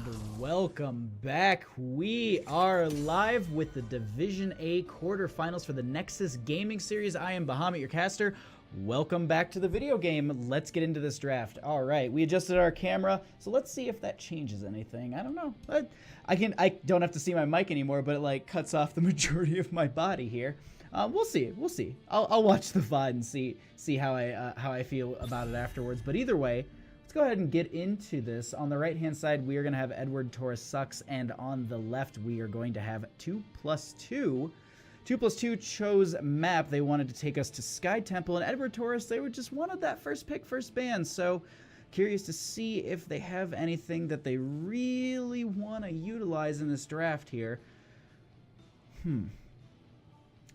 And welcome back. We are live with the Division A quarterfinals for the Nexus gaming series. I am Bahamut, your caster. Welcome back to the video game. Let's get into this draft. All right, we adjusted our camera, so let's see if that changes anything. I don't know. I don't have to see my mic anymore, but it like cuts off the majority of my body here. We'll see. We'll see. I'll watch the VOD and see how I feel about it afterwards. But either way, let's go ahead and get into this. On the right-hand side, we are going to have Edwardtorres sucks, and on the left, we are going to have 2+2. 2+2 chose map. They wanted to take us to Sky Temple, and Edwardtorres, they just wanted that first pick, first ban. So curious to see if they have anything that they really want to utilize in this draft here.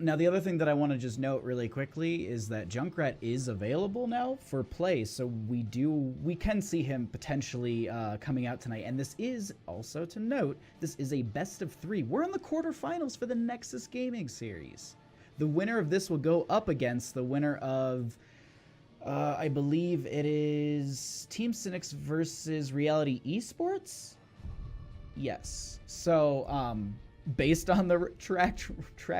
Now, the other thing that I want to just note really quickly is that Junkrat is available now for play, so we can see him potentially coming out tonight. And this is also to note, this is a best of 3. We're in the quarterfinals for the Nexus Gaming Series. The winner of this will go up against the winner of, I believe it is Team Cynics versus Reality Esports? Yes. So, based on the track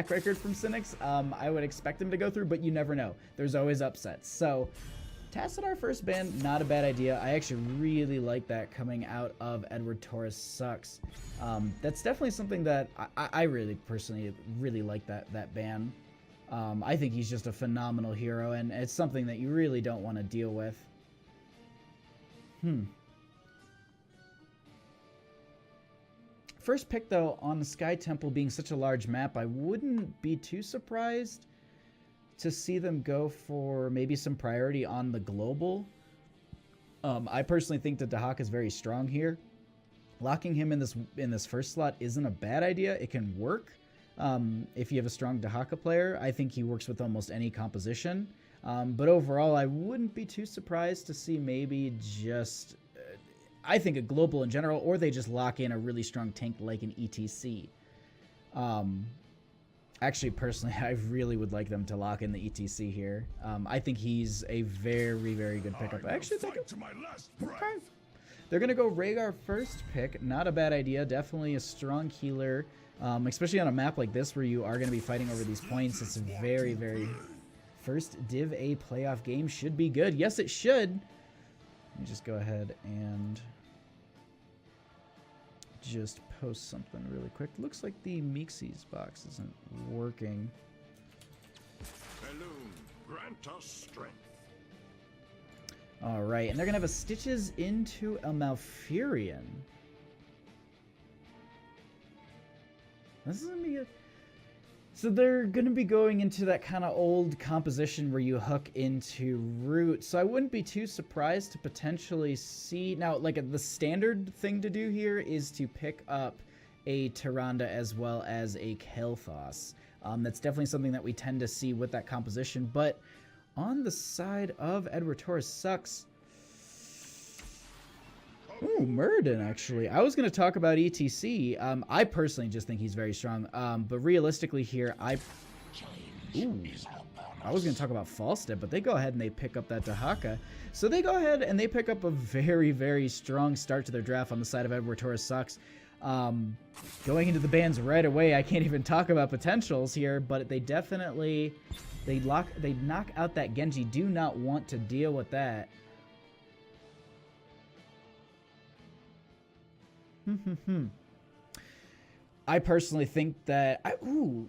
record from Cynics, I would expect him to go through, but you never know. There's always upsets. So, Tassadar first ban, not a bad idea. I actually really like that coming out of Edwardtorres sucks. That's definitely something that I really personally really like that ban. I think he's just a phenomenal hero, and it's something that you really don't want to deal with. First pick, though, on the Sky Temple being such a large map, I wouldn't be too surprised to see them go for maybe some priority on the global. I personally think that Dahak is very strong here. Locking him in this first slot isn't a bad idea. It can work if you have a strong Dahaka player. I think he works with almost any composition. But overall, I wouldn't be too surprised to see maybe just I think a global in general, or they just lock in a really strong tank like an ETC. Actually, personally, I really would like them to lock in the ETC here. I think he's a very, very good pickup. I actually think okay. They're going to go Rhaegar first pick. Not a bad idea. Definitely a strong healer, especially on a map like this where you are going to be fighting over these points. It's very, very... First Div A playoff game should be good. Yes, it should. Let me just go ahead and just post something really quick. Looks like the Meeksies box isn't working. Balloon, grant us strength. All right, and they're gonna have a Stitches into a Malfurion. This is gonna be a... So they're going to be going into that kind of old composition where you hook into root. So I wouldn't be too surprised to potentially see... Now, like, the standard thing to do here is to pick up a Tyrande as well as a Kael'thas. That's definitely something that we tend to see with that composition. But on the side of Edwardtorres sucks... Ooh, Muradin, actually. I was going to talk about ETC. I personally just think he's very strong. But realistically here, Ooh, I was going to talk about Falstad, but they go ahead and they pick up that Dahaka. So they go ahead and they pick up a very, very strong start to their draft on the side of Edwardtorres sucks. Going into the bans right away, I can't even talk about potentials here, but they definitely... They knock out that Genji. Do not want to deal with that. I personally think that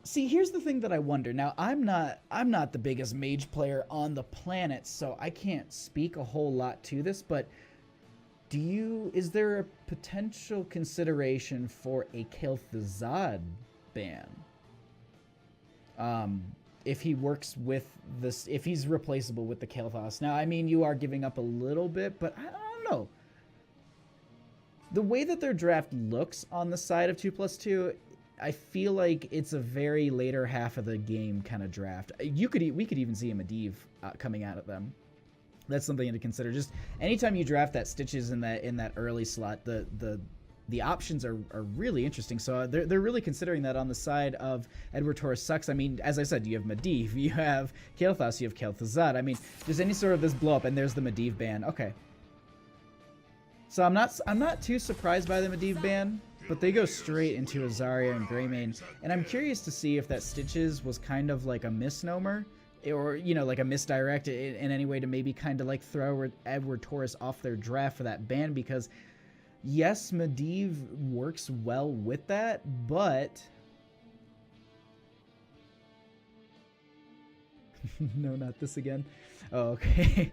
see, here's the thing that I wonder. Now, I'm not the biggest mage player on the planet, so I can't speak a whole lot to this, but is there a potential consideration for a Kael'thas ban? If he works with this, if he's replaceable with the Kael'thas. Now, I mean, you are giving up a little bit, but I don't know. The way that their draft looks on the side of 2+2, I feel like it's a very later half of the game kind of draft. We could even see a Medivh coming out of them. That's something to consider. Just anytime you draft that Stitches in that early slot, the options are really interesting. So they're really considering that on the side of Edwardtorres sucks. I mean, as I said, you have Medivh, you have Kael'thas, you have Kael'thas. I mean, just any sort of this blow up, and there's the Medivh ban. Okay. So I'm not too surprised by the Medivh ban, but they go straight into a Zarya and Greymane, and I'm curious to see if that Stitches was kind of like a misnomer, or, you know, like a misdirect in any way to maybe kind of like throw Edwardtorres off their draft for that ban, because yes, Medivh works well with that, but no, not this again. Oh, okay.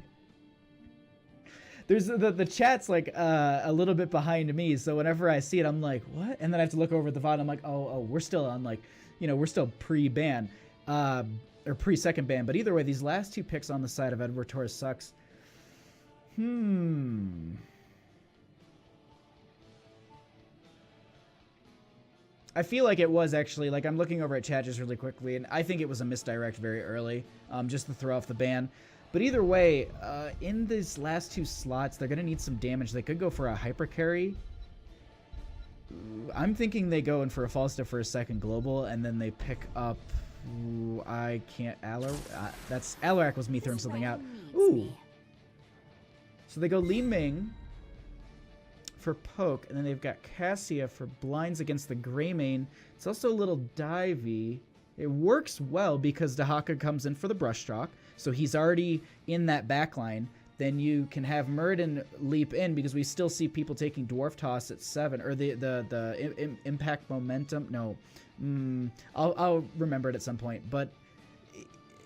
There's the chat's like a little bit behind me, so whenever I see it, I'm like, what? And then I have to look over at the VOD. I'm like, oh, we're still on, like, you know, we're still pre-ban, or pre-second ban. But either way, these last two picks on the side of Edwardtorres sucks. I feel like it was actually, like, I'm looking over at chat just really quickly, and I think it was a misdirect very early, just to throw off the ban. But either way, in these last two slots, they're going to need some damage. They could go for a hyper carry. I'm thinking they go in for a Falstaffe for a second global, and then they pick up... Ooh, I can't... that's... Alarak was me throwing something out. Ooh! So they go Li Ming for poke, and then they've got Cassia for blinds against the Greymane. It's also a little divey. It works well because Dahaka comes in for the brushstroke, so he's already in that backline. Then you can have Muradin leap in, because we still see people taking Dwarf Toss at 7, or the Impact Momentum. No, I'll remember it at some point. But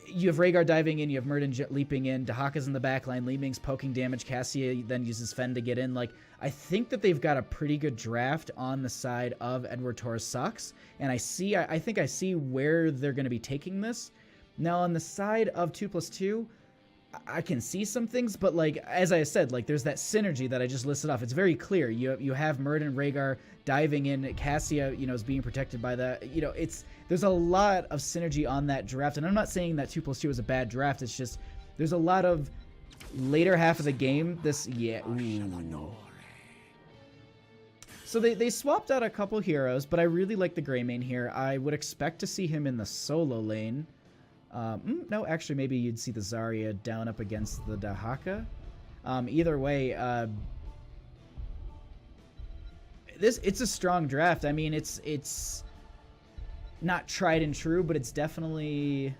you have Rhaegar diving in, you have Muradin leaping in, Dahaka's in the backline, Li Ming's poking damage, Cassia then uses Fen to get in. Like, I think that they've got a pretty good draft on the side of Edwardtorres sucks, and I think I see where they're going to be taking this. Now, on the side of 2+2, I can see some things, but, like, as I said, like, there's that synergy that I just listed off. It's very clear. You have Muradin, Rhaegar diving in, Cassia, you know, is being protected by that. You know, there's a lot of synergy on that draft, and I'm not saying that 2+2 is a bad draft. It's just there's a lot of later half of the game. Ooh. So they swapped out a couple heroes, but I really like the Greymane here. I would expect to see him in the solo lane. No, actually, maybe you'd see the Zarya down up against the Dahaka. Either way, it's a strong draft. I mean, it's not tried and true, but it's definitely...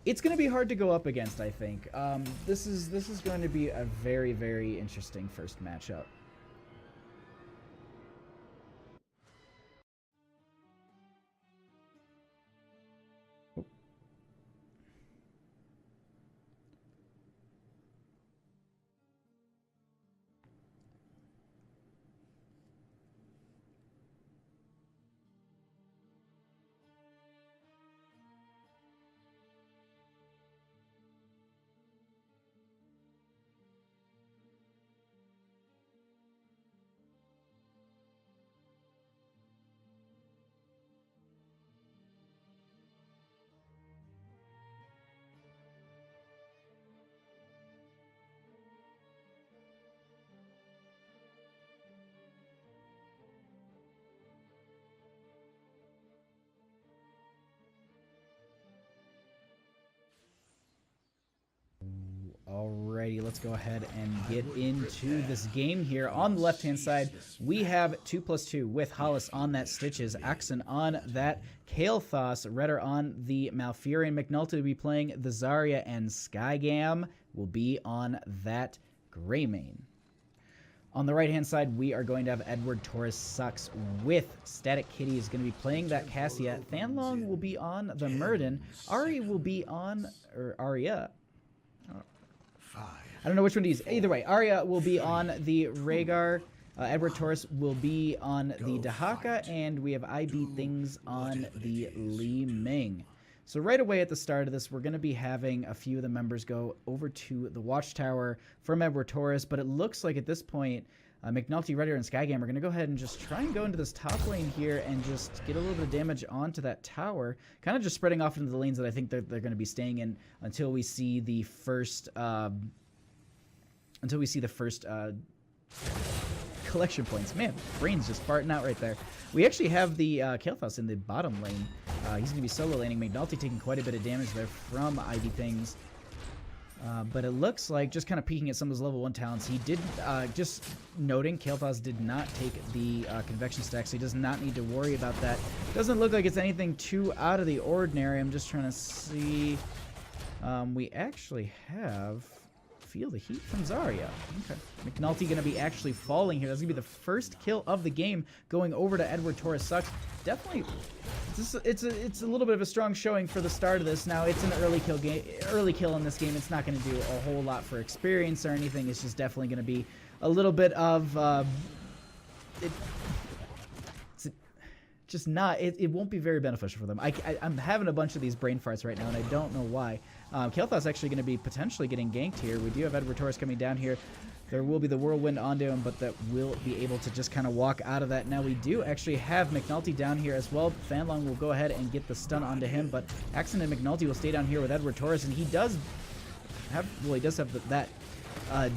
It's going to be hard to go up against, I think. This is going to be a very, very interesting first matchup. Alrighty, let's go ahead and get into this game here. On the left-hand side, we have 2+2 with Hollis on that Stitches, Axon on that Kael'thas, Redder on the Malfurion, McNulty will be playing the Zarya, and Skygam will be on that Greymane. On the right-hand side, we are going to have Edwardtorres sucks with Static Kitty is going to be playing that Cassia. Thanlong will be on the Muradin. Ari will be on, or Arya. I don't know which one to use. Either way, Arya will be on the Rhaegar. Edwardtorres will be on the Dahaka, and we have IB Things on the Li Ming. So right away at the start of this, we're going to be having a few of the members go over to the Watchtower from Edwardtorres, but it looks like at this point, McNulty, Redder, and Skygam are going to go ahead and just try and go into this top lane here and just get a little bit of damage onto that tower, kind of just spreading off into the lanes that I think they're going to be staying in until we see the first... collection points. Man, brain's just farting out right there. We actually have the Kael'thas in the bottom lane. He's going to be solo laning. McNulty taking quite a bit of damage there from ID Things. But it looks like, just kind of peeking at some of his level 1 talents, he did, just noting, Kael'thas did not take the convection stack, so he does not need to worry about that. Doesn't look like it's anything too out of the ordinary. I'm just trying to see. We actually have Feel the Heat from Zarya. Okay. McNulty going to be actually falling here. That's going to be the first kill of the game, going over to Edwardtorres sucks. Definitely, it's a little bit of a strong showing for the start of this. Now, it's an early kill in this game. It's not going to do a whole lot for experience or anything. It's just definitely going to be a little bit of it won't be very beneficial for them. I'm having a bunch of these brain farts right now, and I don't know why. Kael'thas actually going to be potentially getting ganked here. We do have Edwardtorres coming down here. There will be the whirlwind onto him, but that will be able to just kind of walk out of that. Now we do actually have McNulty down here as well. Fanlong will go ahead and get the stun onto him, but Axon and McNulty will stay down here with Edwardtorres, and he does have, well, he does have that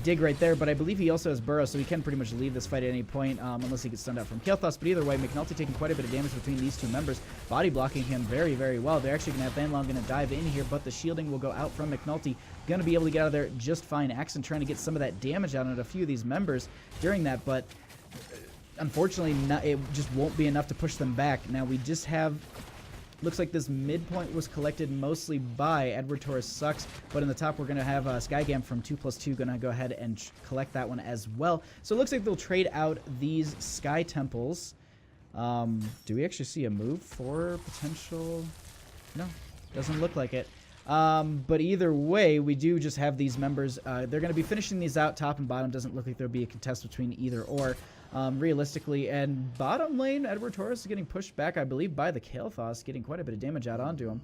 dig right there, but I believe he also has Burrow, so he can pretty much leave this fight at any point, unless he gets stunned out from Kael'thas. But either way, McNulty taking quite a bit of damage between these two members, body blocking him very, very well. They're actually going to have Fanlong going to dive in here, but the shielding will go out from McNulty. Going to be able to get out of there just fine. Axon trying to get some of that damage out on a few of these members during that, but unfortunately, it just won't be enough to push them back. Now we just have... Looks like this midpoint was collected mostly by Edwardtorres sucks, but in the top we're going to have Skygam from 2+2 going to go ahead and collect that one as well. So it looks like they'll trade out these Sky Temples. Do we actually see a move for potential? No, doesn't look like it. But either way, we do just have these members. They're going to be finishing these out top and bottom. Doesn't look like there'll be a contest between either or. Realistically, and bottom lane, Edwardtorres is getting pushed back, I believe, by the Kael'thas, getting quite a bit of damage out onto him.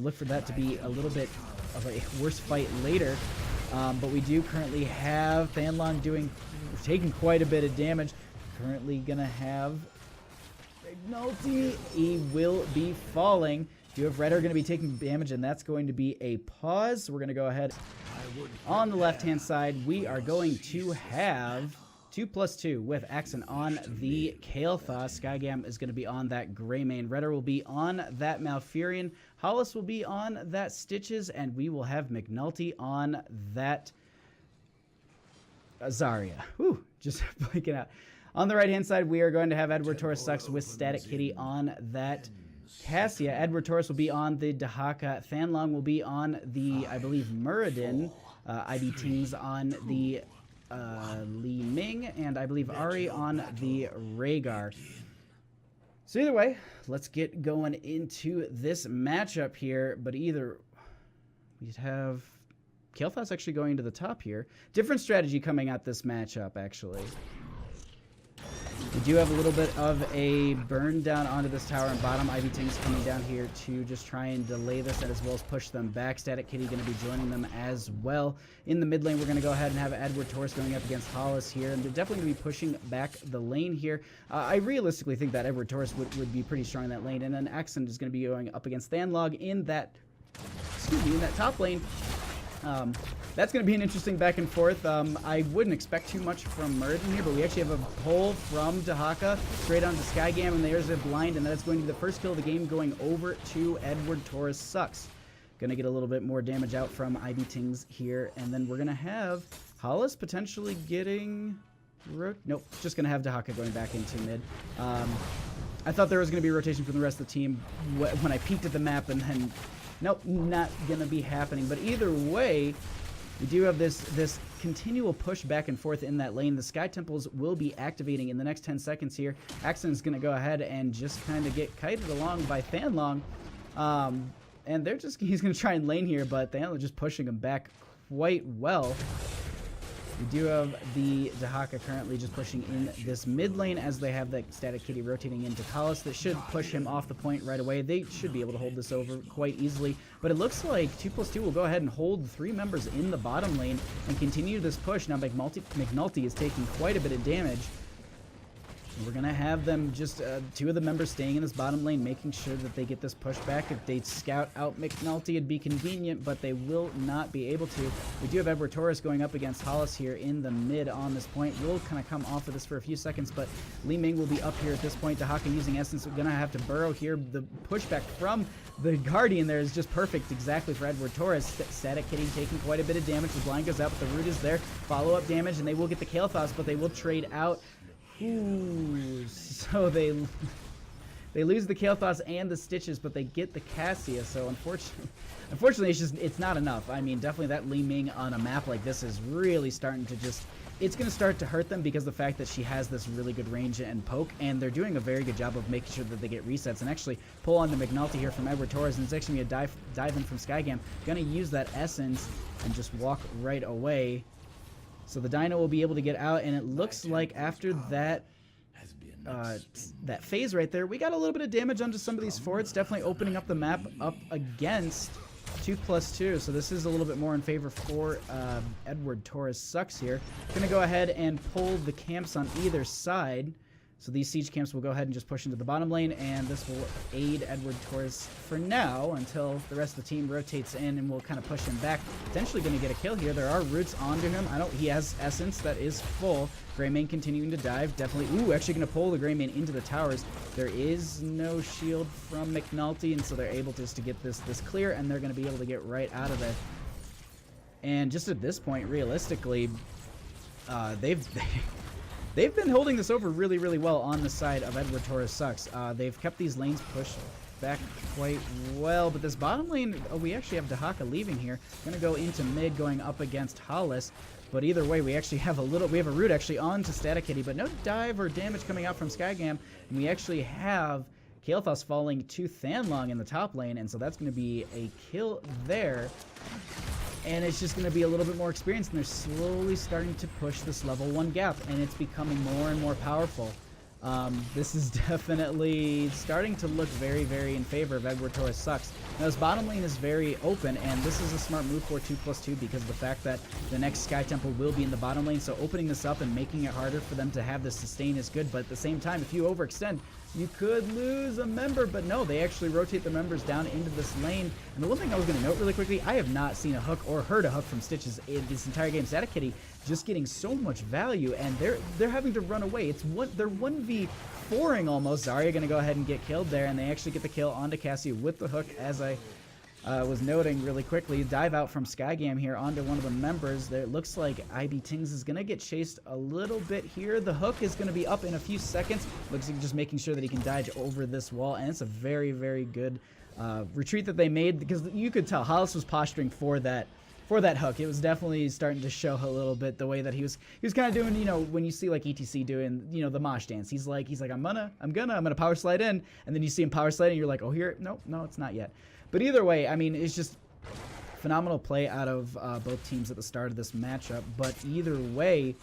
Look for that to be a little bit of a worse fight later. But we do currently have Fanlong taking quite a bit of damage. Currently gonna have McNulty. He will be falling. Do have Redder going to be taking damage, and that's going to be a pause. So we're going to go ahead. On the left-hand side, we are going to have 2+2 with Axon on the Kael'thas. Skygam is going to be on that Greymane. Redder will be on that Malfurion. Hollis will be on that Stitches, and we will have McNulty on that Zarya. Whew, just blanking out. On the right-hand side, we are going to have Edwardtorres sucks with Static Kitty on that Cassia. Edwardtorres will be on the Dahaka. Fanlong will be on the, I believe, Muradin. IB Tings on the Li Ming, and I believe Ari on the Rhaegar. So either way, let's get going into this matchup here. But either we have Kael'thas actually going to the top here. Different strategy coming at this matchup, actually. We do have a little bit of a burn down onto this tower and bottom. Ivy Ting's coming down here to just try and delay this and as well as push them back. Static Kitty going to be joining them as well. In the mid lane, we're going to go ahead and have Edwardtorres going up against Hollis here, and they're definitely going to be pushing back the lane here. I realistically think that Edwardtorres would be pretty strong in that lane, and then Accent is going to be going up against Thanlog in that, in that top lane. That's going to be an interesting back and forth. I wouldn't expect too much from Muradin here, but we actually have a pull from Dahaka straight onto Skygam, and there's a blind, and that's going to be the first kill of the game going over to Edwardtorres sucks. Going to get a little bit more damage out from IB Tings here, and then we're going to have Hollis potentially getting... Nope, just going to have Dahaka going back into mid. I thought there was going to be rotation from the rest of the team when I peeked at the map, and then... Nope, not going to be happening. But either way, we do have this continual push back and forth in that lane. The Sky Temples will be activating in the next 10 seconds here. Axon's going to go ahead and just kind of get kited along by Fanlong. And he's going to try and lane here, but Fanlong just pushing him back quite well. We do have the Dahaka currently just pushing in this mid lane as they have the Static Kitty rotating into Hollis. That should push him off the point right away. They should be able to hold this over quite easily. But it looks like 2+2 will go ahead and hold 3 members in the bottom lane and continue this push. Now McNulty is taking quite a bit of damage. We're going to have them just, two of the members staying in this bottom lane, making sure that they get this pushback. If they scout out McNulty, it'd be convenient, but they will not be able to. We do have Edwardtorres going up against Hollis here in the mid on this point. We'll kind of come off of this for a few seconds, but Li Ming will be up here at this point. Dahaka using Essence. We're going to have to burrow here. The pushback from the Guardian there is just perfect exactly for Edwardtorres. Static Kitty taking quite a bit of damage. The blind goes out, but the root is there. Follow-up damage, and they will get the Kael'thas, but they will trade out. Ooh, so they lose the Kael'thas and the Stitches, but they get the Cassia. So unfortunately, it's not enough. I mean, definitely that Li Ming on a map like this is really starting to just. It's going to start to hurt them because of the fact that she has this really good range and poke, and they're doing a very good job of making sure that they get resets and actually pull on the McNulty here from Edwardtorres, and it's actually going to dive in from Skygam. Going to use that Essence and just walk right away. So the Dino will be able to get out, and it looks like after that that phase right there, we got a little bit of damage onto some of these forts, definitely opening up the map up against 2+2. So this is a little bit more in favor for Edwardtorres sucks here. Gonna go ahead and pull the camps on either side. So these siege camps will go ahead and just push into the bottom lane, and this will aid Edwardtorres for now until the rest of the team rotates in, and we'll kind of push him back. Potentially going to get a kill here. There are roots onto him. He has Essence that is full. Greymane continuing to dive. Definitely. Ooh, actually going to pull the Greymane into the towers. There is no shield from McNulty, and so they're able just to get this clear, and they're going to be able to get right out of there. And just at this point, realistically, they've been holding this over really, really well on the side of Edwardtorres sucks. They've kept these lanes pushed back quite well, but this bottom lane, we actually have Dahaka leaving here. Gonna go into mid, going up against Hollis. But either way, we actually have a root actually onto Static Kitty, but no dive or damage coming out from Skygam. And we actually have Kael'thas falling to Thanlong in the top lane, and so that's going to be a kill there. And it's just going to be a little bit more experience, and they're slowly starting to push this level 1 gap, and it's becoming more and more powerful. This is definitely starting to look very, very in favor of Edwardtorres sucks. Now, this bottom lane is very open, and this is a smart move for 2+2 because of the fact that the next Sky Temple will be in the bottom lane, so opening this up and making it harder for them to have this sustain is good, but at the same time, if you overextend, you could lose a member, but no, they actually rotate the members down into this lane. And the one thing I was going to note really quickly, I have not seen a hook or heard a hook from Stitches in this entire game. Static Kitty just getting so much value, and they're having to run away. They're 1v4ing almost. Zarya going to go ahead and get killed there, and they actually get the kill onto Cassie with the hook, as I was noting really quickly. Dive out from Skygam here onto one of the members. There, it looks like IB Tings is going to get chased a little bit here. The hook is going to be up in a few seconds. Looks like just making sure that he can dodge over this wall, and it's a very, very good retreat that they made, because you could tell Hollis was posturing for that hook. It was definitely starting to show a little bit the way that he was kind of doing, you know, when you see like ETC doing, you know, the mosh dance. He's like I'm gonna power slide in, and then you see him power slide and you're like, oh, here, no, it's not yet. But either way, I mean, it's just phenomenal play out of both teams at the start of this matchup. But either way,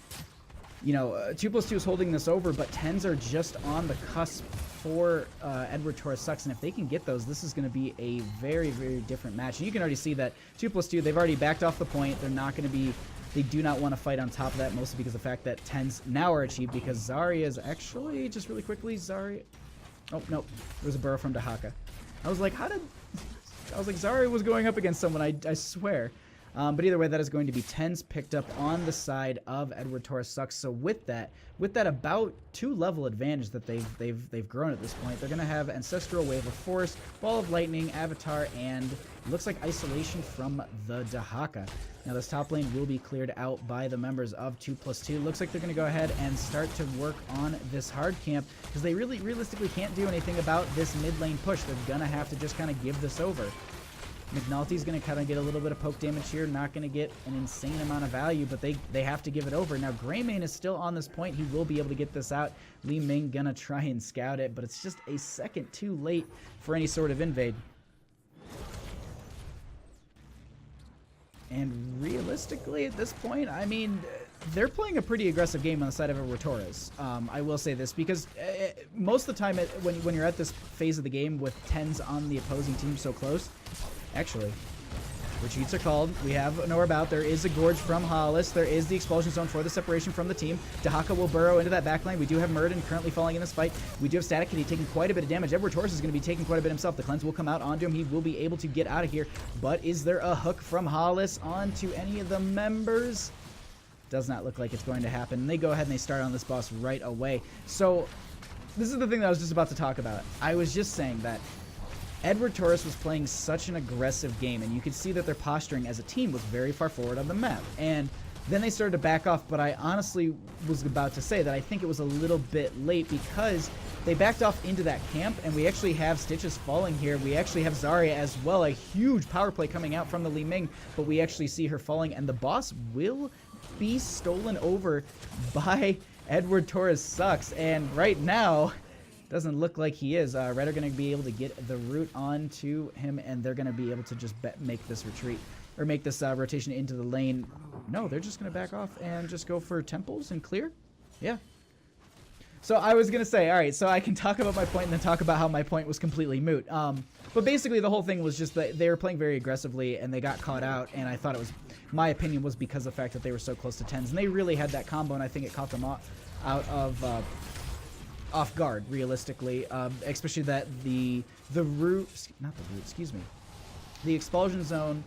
you know, 2+2 is holding this over, but 10s are just on the cusp for Edwardtorres sucks, and if they can get those, this is going to be a very, very different match. And you can already see that 2+2, they've already backed off the point. They're not going to be, they do not want to fight on top of that, mostly because of the fact that 10s now are achieved, because Zarya is actually, just really quickly, Zarya, oh, no, there was a burrow from Dahaka. I was like, Zarya was going up against someone, I swear. But either way, that is going to be 10s picked up on the side of Edwardtorres sucks. So with that about 2-level advantage that they've grown at this point, they're going to have Ancestral Wave of Force, Ball of Lightning, Avatar, and it looks like Isolation from the Dahaka. Now this top lane will be cleared out by the members of 2+2. Looks like they're going to go ahead and start to work on this hard camp, because they really realistically can't do anything about this mid lane push. They're going to have to just kind of give this over. McNulty's going to kind of get a little bit of poke damage here, not going to get an insane amount of value, but they have to give it over. Now, Greymane is still on this point. He will be able to get this out. Li Ming going to try and scout it, but it's just a second too late for any sort of invade. And realistically, at this point, I mean, they're playing a pretty aggressive game on the side of Edwardtorres. I will say this, because most of the time when you're at this phase of the game with 10s on the opposing team so close, actually, Retreats are called. We have no about. There is a Gorge from Hollis. There is the Expulsion Zone for the separation from the team. Dahaka will burrow into that backline. We do have Murden currently falling in this fight. We do have Static Kitty taking quite a bit of damage. Edwardtorres is going to be taking quite a bit himself. The cleanse will come out onto him. He will be able to get out of here. But is there a hook from Hollis onto any of the members? Does not look like it's going to happen. And they go ahead and they start on this boss right away. So this is the thing that I was just about to talk about. I was just saying that Edwardtorres was playing such an aggressive game, and you could see that their posturing as a team was very far forward on the map. And then they started to back off, but I honestly was about to say that I think it was a little bit late because they backed off into that camp, and we actually have Stitches falling here. We actually have Zarya as well, a huge power play coming out from the Li Ming, but we actually see her falling, and the boss will be stolen over by Edwardtorres sucks, and right now doesn't look like he is. Red are going to be able to get the root onto him, and they're going to be able to just make this retreat, or make this rotation into the lane. No, they're just going to back off and just go for temples and clear. Yeah. So I was going to say, all right, so I can talk about my point and then talk about how my point was completely moot. But basically the whole thing was just that they were playing very aggressively and they got caught out, and I thought it was, my opinion was because of the fact that they were so close to 10s, and they really had that combo, and I think it caught them out of off guard, realistically, especially that the Expulsion Zone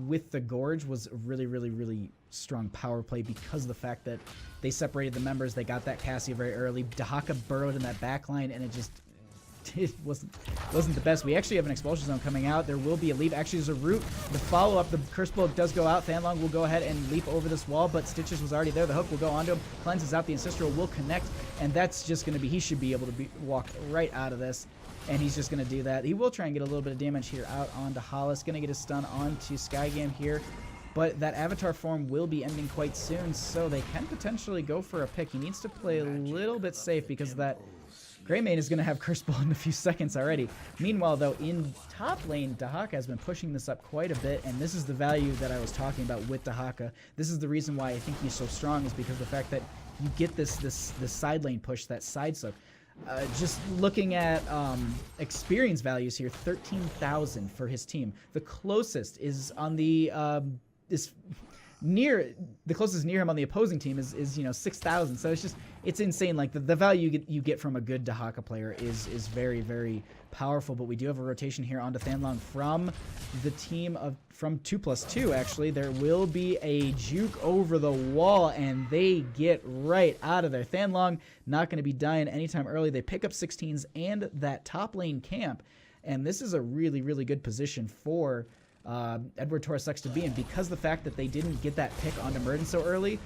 with the Gorge was really strong power play because of the fact that they separated the members. They got that Cassia very early. Dahaka burrowed in that backline, and it wasn't the best. We actually have an Expulsion Zone coming out. There will be a leap. Actually, there's a root. The follow-up, the Curse Blow does go out. Fanlong will go ahead and leap over this wall, but Stitches was already there. The hook will go onto him. Cleanses out. The Ancestral will connect, and that's just going to be, he should be able to walk right out of this, and he's just going to do that. He will try and get a little bit of damage here out onto Hollis. Going to get a stun onto Skygam here, but that Avatar form will be ending quite soon, so they can potentially go for a pick. He needs to play a little bit safe because of that. Greymane is going to have Curse Blow in a few seconds already. Meanwhile, though, in top lane, Dahaka has been pushing this up quite a bit, and this is the value that I was talking about with Dahaka. This is the reason why I think he's so strong, is because of the fact that you get this side lane push, that side soak. Just looking at experience values here, 13,000 for his team. The closest is on the the closest near him on the opposing team is 6,000. So it's insane. Like the value you get from a good Dahaka player is very powerful. But we do have a rotation here onto Thanlong from the team from 2+2. Actually, there will be a juke over the wall, and they get right out of there. Thanlong not going to be dying anytime early. They pick up 16s and that top lane camp, and this is a really good position for Edwardtorres sucks to be in, because the fact that they didn't get that pick onto Murden so early.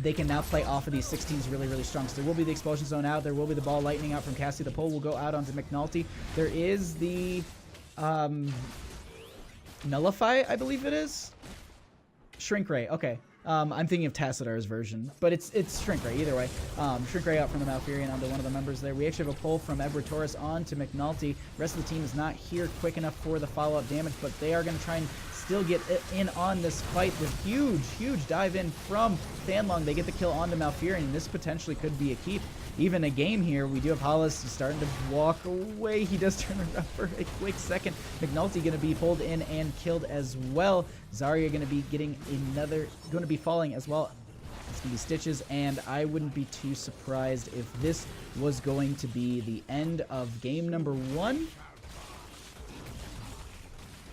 They can now play off of these 16s really strong. So there will be the Expulsion Zone out. There will be the ball lightning out from Cassie. The pull will go out onto McNulty. There is the Nullify, I believe it is. Shrink Ray. Okay. I'm thinking of Tacitar's version, but it's Shrink Ray either way. Shrink Ray out from the Malfurion onto one of the members there. We actually have a pull from Edwardtorres onto McNulty. The rest of the team is not here quick enough for the follow-up damage, but they are going to try and still get in on this fight with huge dive in from Thanlong. They get the kill onto Malfurion, and this potentially could be a keep. Even a game here. We do have Hollis starting to walk away. He does turn around for a quick second. McNulty going to be pulled in and killed as well. Zarya going to be getting going to be falling as well. It's going to be Stitches, and I wouldn't be too surprised if this was going to be the end of game number 1.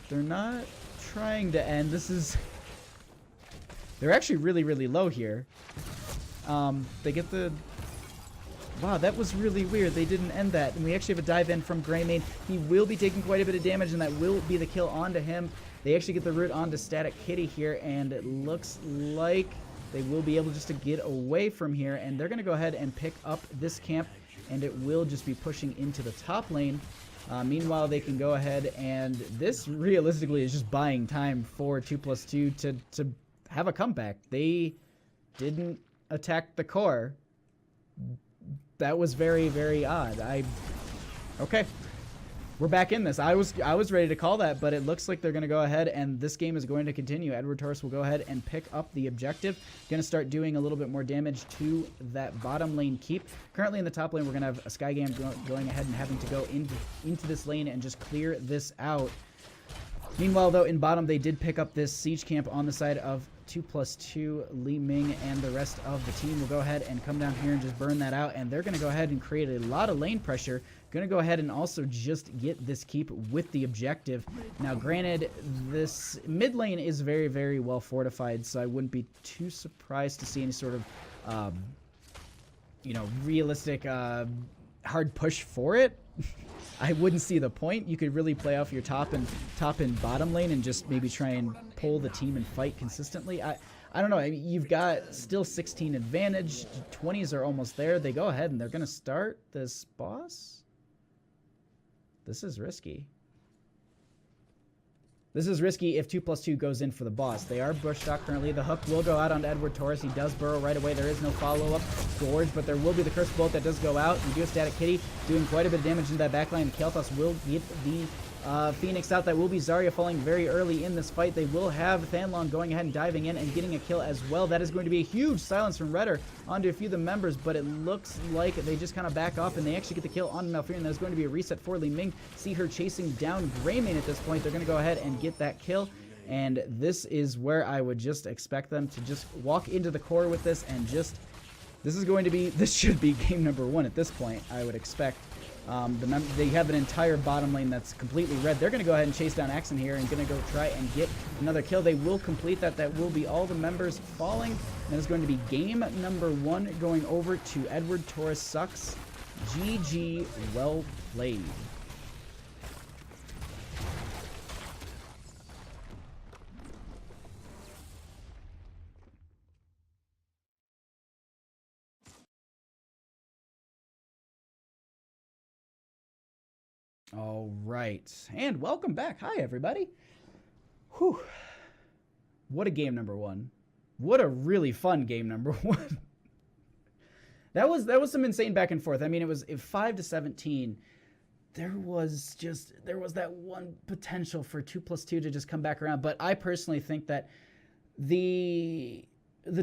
They're not trying to end. They're actually really low here. They get the... Wow, that was really weird. They didn't end that. And we actually have a dive in from Greymane. He will be taking quite a bit of damage, and that will be the kill onto him. They actually get the root onto Static Kitty here, and it looks like they will be able just to get away from here. And they're going to go ahead and pick up this camp, and it will just be pushing into the top lane. Meanwhile, they can go ahead, and this realistically is just buying time for 2+2 to have a comeback. They didn't attack the core. That was very odd. Okay. We're back in this. I was ready to call that, but it looks like they're going to go ahead, and this game is going to continue. Edwardtorres will go ahead and pick up the objective. Going to start doing a little bit more damage to that bottom lane keep. Currently in the top lane, we're going to have a Skygam going ahead and having to go into this lane and just clear this out. Meanwhile, though, in bottom, they did pick up this siege camp on the side of 2+2. Li Ming and the rest of the team will go ahead and come down here and just burn that out. And they're going to go ahead and create a lot of lane pressure. Going to go ahead and also just get this keep with the objective. Now, granted, this mid lane is very, very well fortified, so I wouldn't be too surprised to see any sort of, you know, realistic hard push for it. I wouldn't see the point. You could really play off your top and bottom lane and just maybe try and pull the team and fight consistently. I don't know. I mean, you've got still 16 advantage. 20s are almost there. They go ahead and they're going to start this boss. This is risky. This is risky if 2+2 goes in for the boss. They are bush stock currently. The hook will go out onto Edwardtorres. He does burrow right away. There is no follow-up gorge, but there will be the curse bolt that does go out. We do have Static Kitty doing quite a bit of damage in that backline. Kael'thas will get the Phoenix out. That will be Zarya falling very early in this fight. They will have Thanlong going ahead and diving in and getting a kill as well. That is going to be a huge silence from Redder onto a few of the members, but it looks like they just kind of back off and they actually get the kill on Malfurion. There's going to be a reset for Li Ming. See her chasing down Greymane at this point. They're going to go ahead and get that kill. And this is where I would just expect them to just walk into the core with this and just... This should be game number 1 at this point, I would expect. They have an entire bottom lane that's completely red. They're going to go ahead and chase down Axon here and going to go try and get another kill. They will complete that. That will be all the members falling. That is going to be game number 1 going over to Edwardtorres sucks. GG, well played. All right, and welcome back. Hi, everybody. Whew. What a game number 1. What a really fun game number 1. That was some insane back and forth. I mean, it was 5-17. There was that one potential for 2+2 to just come back around, but I personally think that the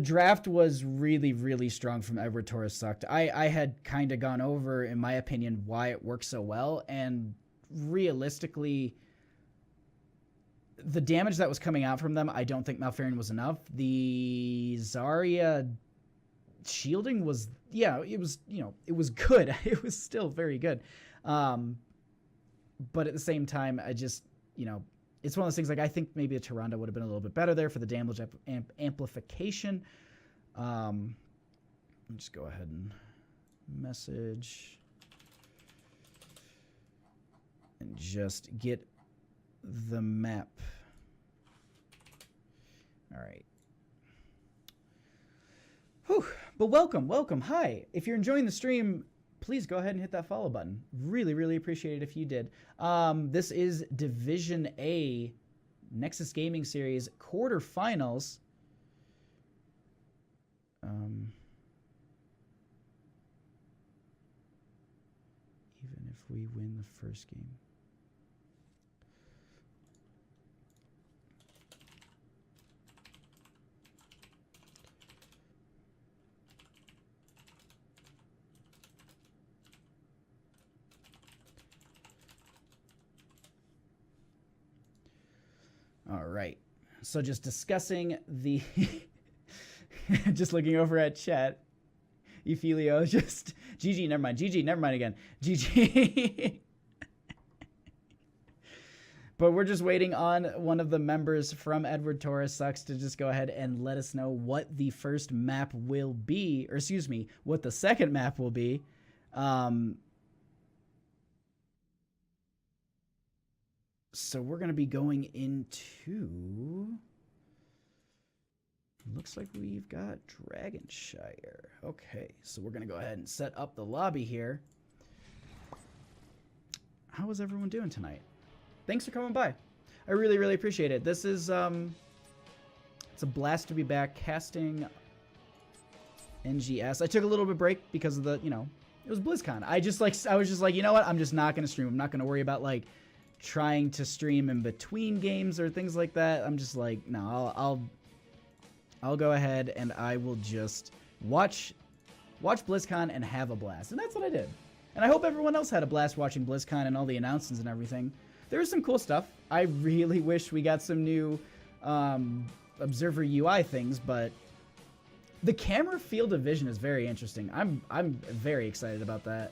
draft was really, really strong from Edwardtorres sucked. I had kind of gone over, in my opinion, why it worked so well, and realistically, the damage that was coming out from them, I don't think Malfurion was enough. The Zarya shielding was, yeah, it was, you know, it was good. It was still very good. But at the same time, I just, you know, it's one of those things, like, I think maybe a Tyrande would have been a little bit better there for the damage amplification. Let me just go ahead and message and just get the map. All right. Whew. But welcome. Hi. If you're enjoying the stream, please go ahead and hit that follow button. Really, really appreciate it if you did. This is Division A Nexus Gaming Series quarterfinals. Even if we win the first game. All right, so just discussing the, just looking over at chat, Efelio, just, GG, never mind, GG, never mind again, GG. But we're just waiting on one of the members from Edwardtorres Sucks to just go ahead and let us know what the first map will be, or excuse me, what the second map will be. So we're going to be going into, looks like we've got Dragonshire. Okay, so we're going to go ahead and set up the lobby here. How is everyone doing tonight? Thanks for coming by. I really, really appreciate it. This is, it's a blast to be back casting NGS. I took a little bit of break because of the, you know, it was BlizzCon. I was just like, you know what? I'm just not going to stream. I'm not going to worry about, like, trying to stream in between games or things like that. I'm just like, no, I'll go ahead and I will just watch BlizzCon and have a blast. And that's what I did. And I hope everyone else had a blast watching BlizzCon and all the announcements and everything. There was some cool stuff. I really wish we got some new observer UI things, but the camera field of vision is very interesting. I'm very excited about that.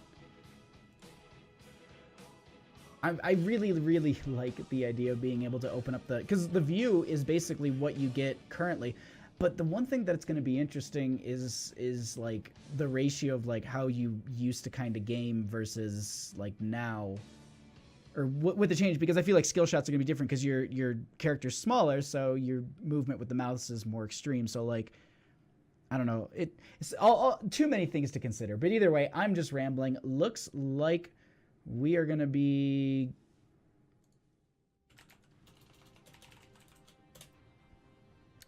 I really, really like the idea of being able to open up because the view is basically what you get currently. But the one thing that's going to be interesting is like the ratio of like how you used to kind of game versus like now, or with the change, because I feel like skill shots are going to be different because your character's smaller, so your movement with the mouse is more extreme. So like, I don't know, it's all too many things to consider. But either way, I'm just rambling. Looks like we are going to be...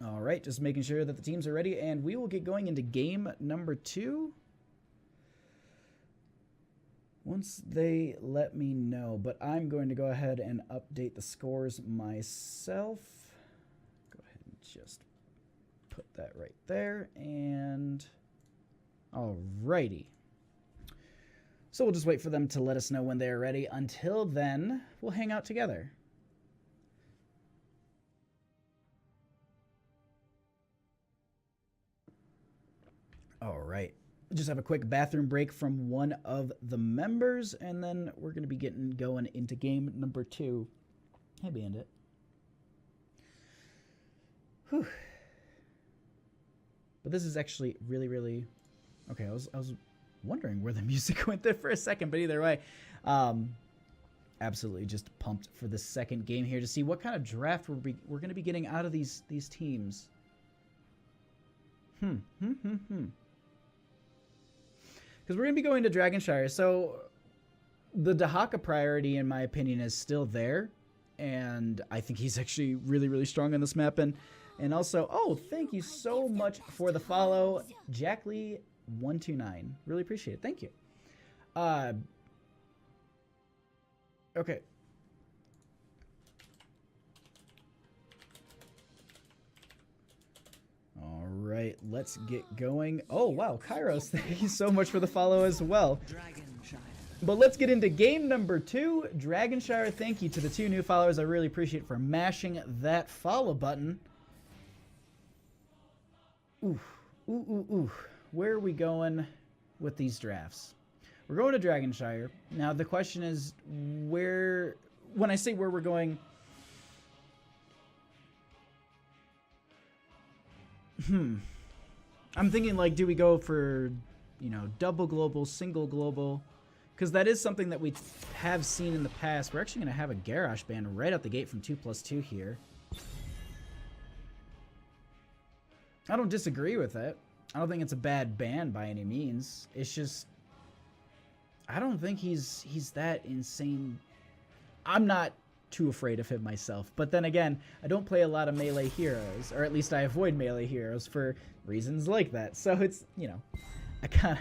All right, just making sure that the teams are ready, and we will get going into game number 2 once they let me know. But I'm going to go ahead and update the scores myself. Go ahead and just put that right there, and all righty. So we'll just wait for them to let us know when they're ready. Until then, we'll hang out together. All right. Just have a quick bathroom break from one of the members, and then we're going to be getting going into game number 2. Hey, Bandit. Whew. But this is actually really, really... Okay, I was wondering where the music went there for a second, but either way, absolutely just pumped for the second game here to see what kind of draft we're going to be getting out of these teams. Because we're going to be going to Dragonshire, so the Dahaka priority, in my opinion, is still there, and I think he's actually really, really strong on this map. And also, oh, thank you so much for the follow, Jack Lee 129. Really appreciate it. Thank you. Okay. All right, let's get going. Oh, wow, Kairos, thank you so much for the follow as well. But let's get into game number 2. Dragonshire, thank you to the 2 new followers. I really appreciate it for mashing that follow button. Ooh, ooh, ooh, ooh. Where are we going with these drafts? We're going to Dragonshire. Now, the question is where... When I say where we're going... I'm thinking, like, do we go for, you know, double global, single global? Because that is something that we have seen in the past. We're actually going to have a Garrosh ban right out the gate from 2+2 here. I don't disagree with it. I don't think it's a bad ban by any means. It's just... I don't think he's that insane. I'm not too afraid of him myself. But then again, I don't play a lot of melee heroes, or at least I avoid melee heroes for reasons like that. So it's, you know, I kind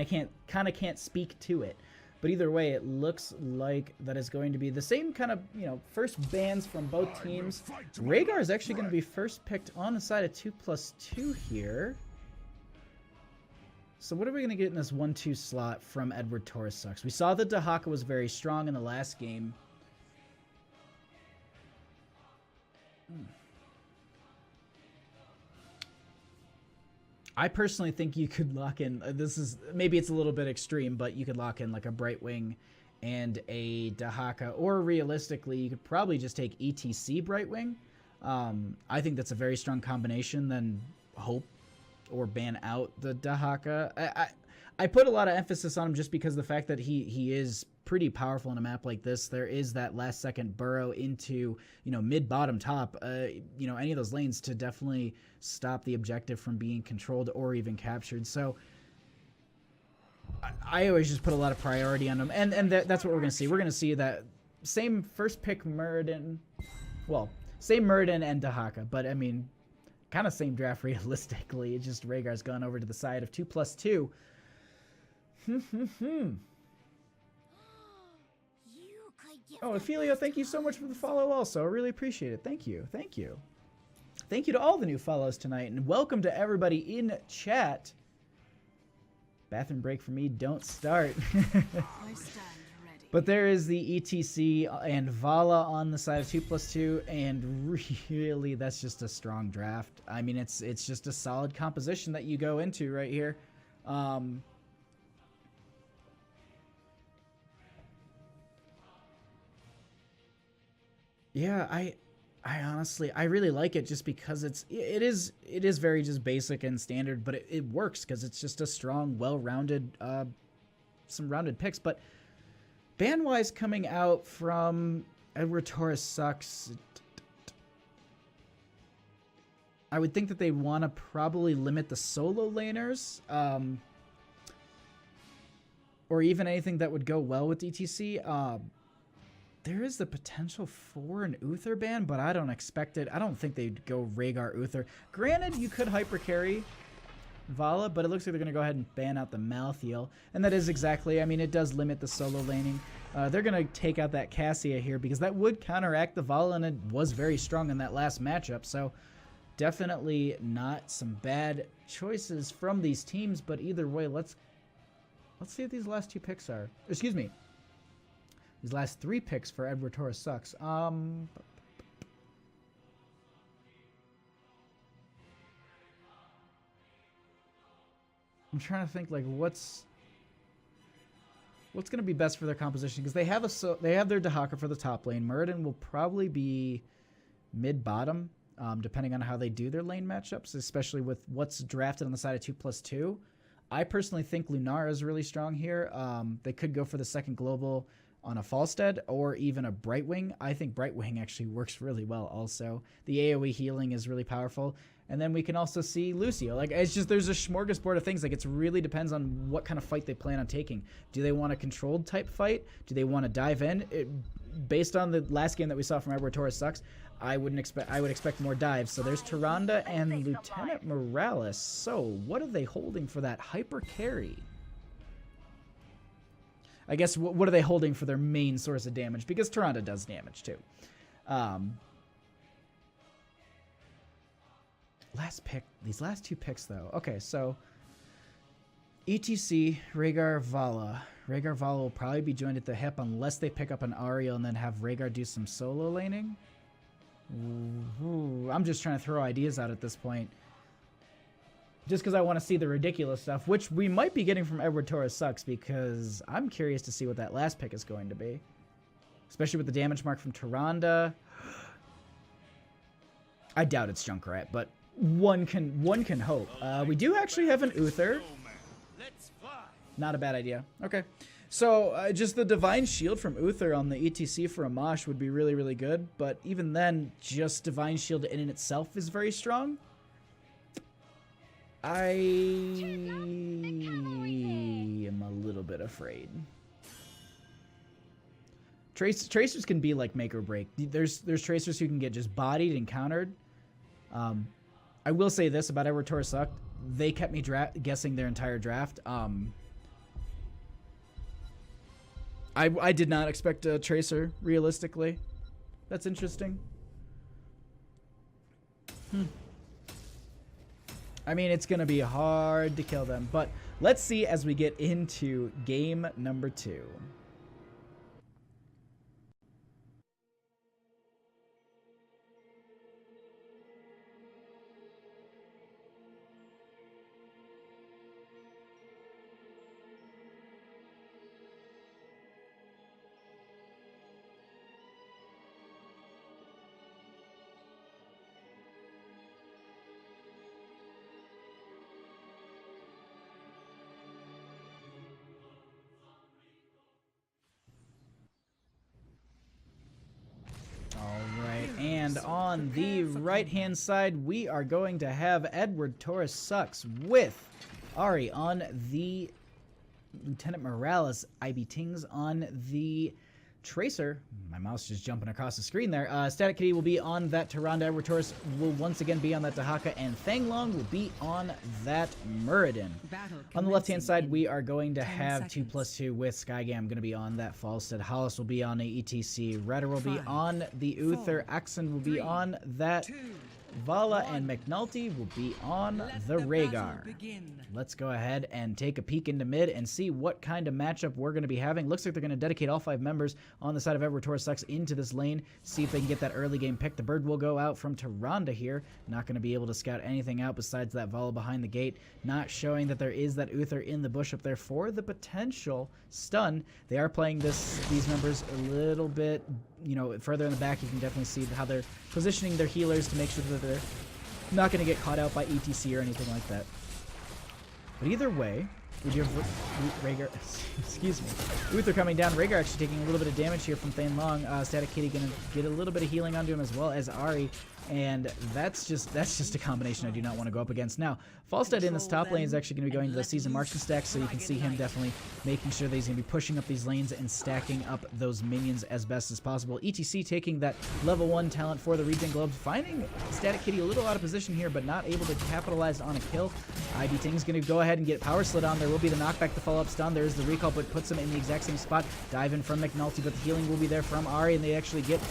of can't speak to it. But either way, it looks like that is going to be the same kind of, you know, first bans from both teams. Rhaegar is actually going to be first picked on the side of 2+2 here. So what are we going to get in this 1-2 slot from Edwardtorres sucks? We saw that Dahaka was very strong in the last game. I personally think you could lock in, this is, maybe it's a little bit extreme, but you could lock in like a Brightwing and a Dahaka, or realistically, you could probably just take ETC Brightwing. I think that's a very strong combination, then hope or ban out the Dahaka. I put a lot of emphasis on him just because of the fact that he is pretty powerful in a map like this. There is that last second burrow into, you know, mid, bottom, top, you know, any of those lanes to definitely stop the objective from being controlled or even captured. So I always just put a lot of priority on him, and that's what we're going to see. We're going to see that same first pick Muradin, well, same Muradin and Dahaka, but I mean, kind of same draft realistically. It's just Rhaegar's gone over to the side of 2+2. Oh, Ophelia, thank you so much for the follow also. I really appreciate it. Thank you. Thank you. Thank you to all the new follows tonight, and welcome to everybody in chat. Bathroom break for me, don't start. But there is the ETC and Vala on the side of 2+2, and really that's just a strong draft. I mean, it's just a solid composition that you go into right here. Yeah, I honestly, I really like it just because it is very just basic and standard, but it works because it's just a strong, well-rounded, some rounded picks. But ban-wise, coming out from Edwardtorres sucks. I would think that they want to probably limit the solo laners, or even anything that would go well with ETC. There is the potential for an Uther ban, but I don't expect it. I don't think they'd go Rhaegar Uther. Granted, you could hyper carry Vala, but it looks like they're going to go ahead and ban out the Malthael. And that is exactly, I mean, it does limit the solo laning. They're going to take out that Cassia here because that would counteract the Vala, and it was very strong in that last matchup. So definitely not some bad choices from these teams, but either way, let's see what these last two picks are. Excuse me. These last three picks for Edwardtorres sucks. I'm trying to think like what's going to be best for their composition, because they have their Dahaka for the top lane. Muradin will probably be mid-bottom, depending on how they do their lane matchups, especially with what's drafted on the side of 2+2. I personally think Lunara is really strong here. They could go for the second global on a Falstead or even a Brightwing. I think Brightwing actually works really well also. The AoE healing is really powerful. And then we can also see Lucio. Like, it's just, there's a smorgasbord of things. Like, it really depends on what kind of fight they plan on taking. Do they want a controlled type fight? Do they want to dive in? Based on the last game that we saw from Edwardtorres sucks, I would expect more dives. So there's Tyrande and Lieutenant Morales. So what are they holding for that hyper carry? I guess, what are they holding for their main source of damage? Because Tyrande does damage, too. These last two picks, though. Okay, so ETC, Rhaegar, Vala. Rhaegar, Vala will probably be joined at the hip unless they pick up an Ariel and then have Rhaegar do some solo laning. Ooh, I'm just trying to throw ideas out at this point. Just because I want to see the ridiculous stuff, which we might be getting from Edwardtorres sucks, because I'm curious to see what that last pick is going to be. Especially with the damage mark from Tyrande. I doubt it's Junkrat, but one can hope. We do actually have an Uther. Not a bad idea. Okay. So just the Divine Shield from Uther on the ETC for Amash would be really, really good. But even then, just Divine Shield in itself is very strong. I am a little bit afraid. Tracers can be like make or break. There's Tracers who can get just bodied and countered. I will say this about Edwardtorres sucked. They kept me guessing their entire draft. I did not expect a Tracer, realistically. That's interesting. I mean, it's going to be hard to kill them, but let's see as we get into game number 2. And on the right-hand side, we are going to have Edwardtorres sucks with Ari on the Lieutenant Morales, IB Tings on the Tracer. My mouse just jumping across the screen there. Static Kitty will be on that Tyrande. Edwardtorres will once again be on that Dahaka, and Fanglong will be on that Muradin. On the left-hand side, we are going to have 2+2 with Skygam going to be on that Falstead. Hollis will be on a ETC. Redder will be on the Uther. Axon will be on that Vala and McNulty will be on the Rhaegar. Let's go ahead and take a peek into mid and see what kind of matchup we're going to be having. Looks like they're going to dedicate all 5 members on the side of Edwardtorres into this lane, see if they can get that early game pick. The bird will go out from Tyrande here. Not going to be able to scout anything out besides that Vala behind the gate, not showing that there is that Uther in the bush up there for the potential stun. They are playing these members a little bit, you know, further in the back. You can definitely see how they're positioning their healers to make sure that they're not going to get caught out by ETC or anything like that. But either way, we do have Rhaegar, excuse me, Uther coming down. Rhaegar actually taking a little bit of damage here from Thane Long. Static Kitty going to get a little bit of healing onto him as well as Ahri. And that's just a combination I do not want to go up against. Now, Falstad in this top lane is actually going to be going to the Season Marksman stack, so you can see him definitely making sure that he's going to be pushing up these lanes and stacking up those minions as best as possible. ETC taking that level 1 talent for the Regen Globes, finding Static Kitty a little out of position here, but not able to capitalize on a kill. IB Ting's going to go ahead and get Power Slid on. There will be the knockback, the follow-up stun. There's the recall, but puts him in the exact same spot. Dive in from McNulty, but the healing will be there from Ahri, and they actually get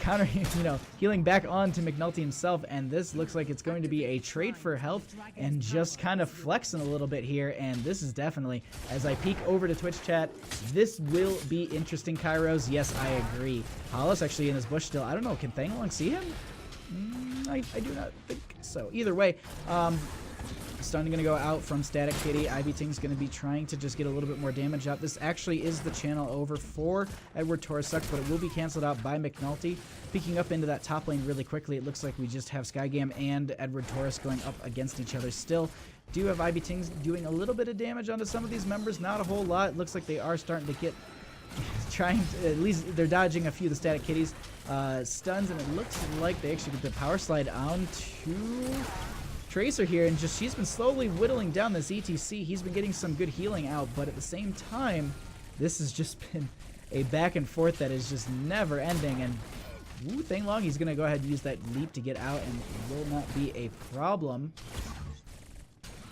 counter, you know, healing back on to McNulty himself, and this looks like it's going to be a trade for health and just kind of flexing a little bit here. And this is definitely, as I peek over to Twitch chat, this will be interesting, Kairos. Yes, I agree. Hollis actually in his bush still. I don't know, can Thang Long see him? I do not think so. Either way, stun going to go out from Static Kitty. Ivy Ting's going to be trying to just get a little bit more damage out. This actually is the channel over for Edwardtorres, but it will be canceled out by McNulty. Peeking up into that top lane really quickly, it looks like we just have Skygam and Edwardtorres going up against each other still. Do have Ivy Ting's doing a little bit of damage onto some of these members, not a whole lot. It looks like they are starting to get, trying to, at least they're dodging a few of the Static Kitties stuns, and it looks like they actually get the power slide on to Tracer here, and just she's been slowly whittling down this ETC. He's been getting some good healing out, but at the same time, this has just been a back and forth that is just never ending. And ooh, Thang Long, he's gonna go ahead and use that leap to get out, and it will not be a problem.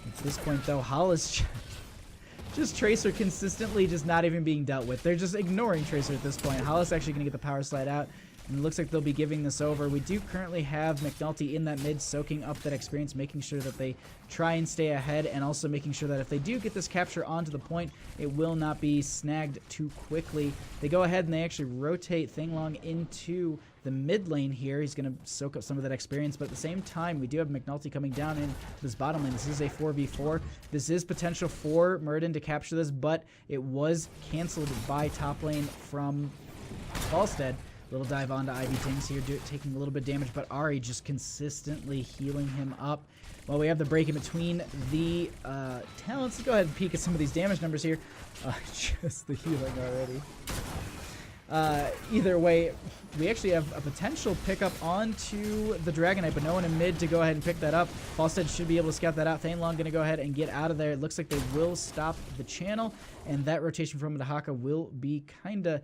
At this point though, Hollis just Tracer consistently just not even being dealt with. They're just ignoring Tracer at this point. Hollis actually gonna get the power slide out. And it looks like they'll be giving this over. We do currently have McNulty in that mid, soaking up that experience, making sure that they try and stay ahead, and also making sure that if they do get this capture onto the point, it will not be snagged too quickly. They go ahead and they actually rotate Thang Long into the mid lane here. He's going to soak up some of that experience, but at the same time, we do have McNulty coming down into this bottom lane. This is a 4v4. This is potential for Murden to capture this, but it was canceled by top lane from Falstead. Little dive onto Ivy Tings here, taking a little bit of damage, but Ahri just consistently healing him up. Well, we have the break in between the talents. Let's go ahead and peek at some of these damage numbers here. Just the healing already. Either way, we actually have a potential pickup onto the Dragon Knight, but no one in mid to go ahead and pick that up. Falstead should be able to scout that out. Thane Long going to go ahead and get out of there. It looks like they will stop the channel, and that rotation from Dahaka will be kind of...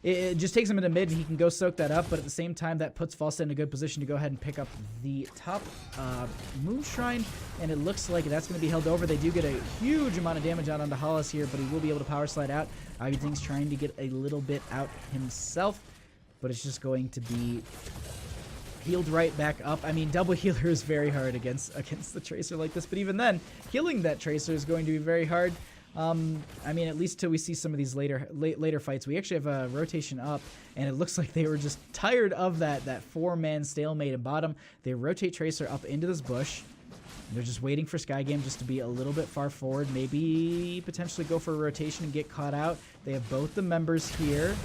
It just takes him into mid, and he can go soak that up, but at the same time, that puts Falstead in a good position to go ahead and pick up the top Moon Shrine, and it looks like that's going to be held over. They do get a huge amount of damage out onto Hollis here, but he will be able to power slide out. Ivy Ting's trying to get a little bit out himself, but it's just going to be healed right back up. I mean, double healer is very hard against the Tracer like this, but even then, healing that Tracer is going to be very hard. I mean, at least till we see some of these later fights. We actually have a rotation up, and it looks like they were just tired of that four-man stalemate in bottom. They rotate Tracer up into this bush. They're just waiting for Skygam just to be a little bit far forward, maybe potentially go for a rotation and get caught out. They have both the members here.